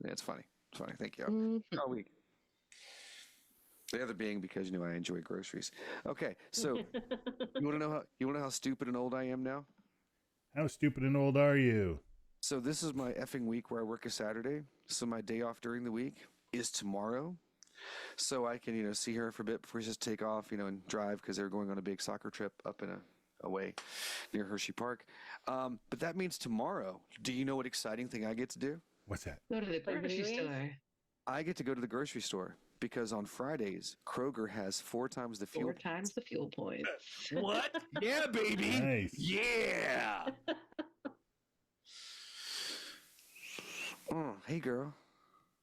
it's funny. It's funny. Thank you. Mm-hmm. All week. The other being because I enjoy groceries. Okay, so you want to know how stupid and old I am now? How stupid and old are you? So this is my effing week where I work a Saturday. So my day off during the week is tomorrow. So I can see her for a bit before she has to take off, and drive, because they're going on a big soccer trip up in away near Hershey Park. But that means tomorrow. Do you know what exciting thing I get to do? What's that? Go to the grocery store. I get to go to the grocery store because on Fridays, Kroger has 4 times the fuel. 4 times the fuel points. What? Yeah, baby. Nice. Yeah. Oh, hey, girl.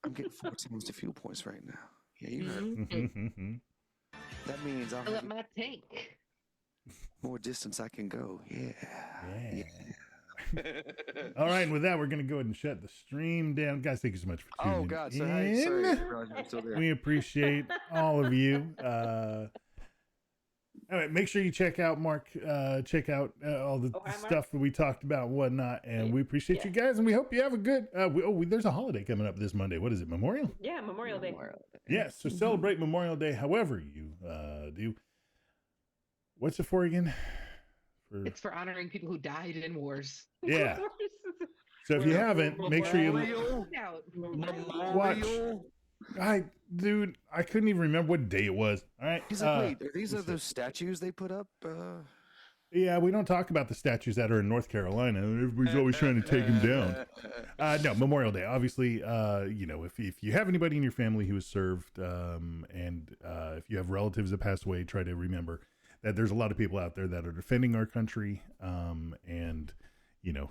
I'm getting 4 times the fuel points right now. Yeah, you heard. Mm-hmm. That means I'll Fill up have my tank. more distance I can go. Yeah. All right, and with that, we're going to go ahead and shut the stream down. Guys, thank you so much for tuning in. Oh, God. So, hey, sorry. I'm still there. We appreciate all of you. All right, make sure you check out Mark. Check out all the stuff that we talked about and whatnot. And we appreciate you guys. And we hope you have a good. There's a holiday coming up this Monday. What is it? Memorial? Yeah, Memorial Day. Yes. So celebrate Memorial Day however you do. What's it for again? It's for honoring people who died in wars. Yeah. So if you haven't, make sure you watch. Dude, I couldn't even remember what day it was. All right. He's like, wait, are these those statues they put up? Yeah, we don't talk about the statues that are in North Carolina. Everybody's always trying to take them down. No, Memorial Day. Obviously, if you have anybody in your family who has served, and if you have relatives that passed away, try to remember that there's a lot of people out there that are defending our country, and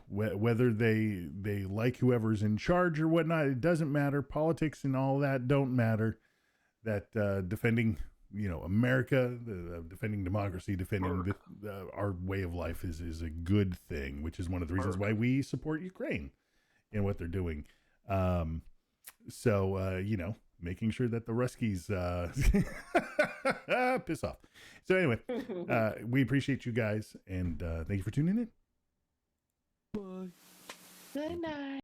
whether they like whoever's in charge or whatnot, it doesn't matter. Politics and all that don't matter. That defending, America, defending democracy, defending our way of life is a good thing, which is one of the reasons why we support Ukraine and what they're doing. Making sure that the Ruskies piss off. So anyway, we appreciate you guys, and thank you for tuning in. Bye. Good night.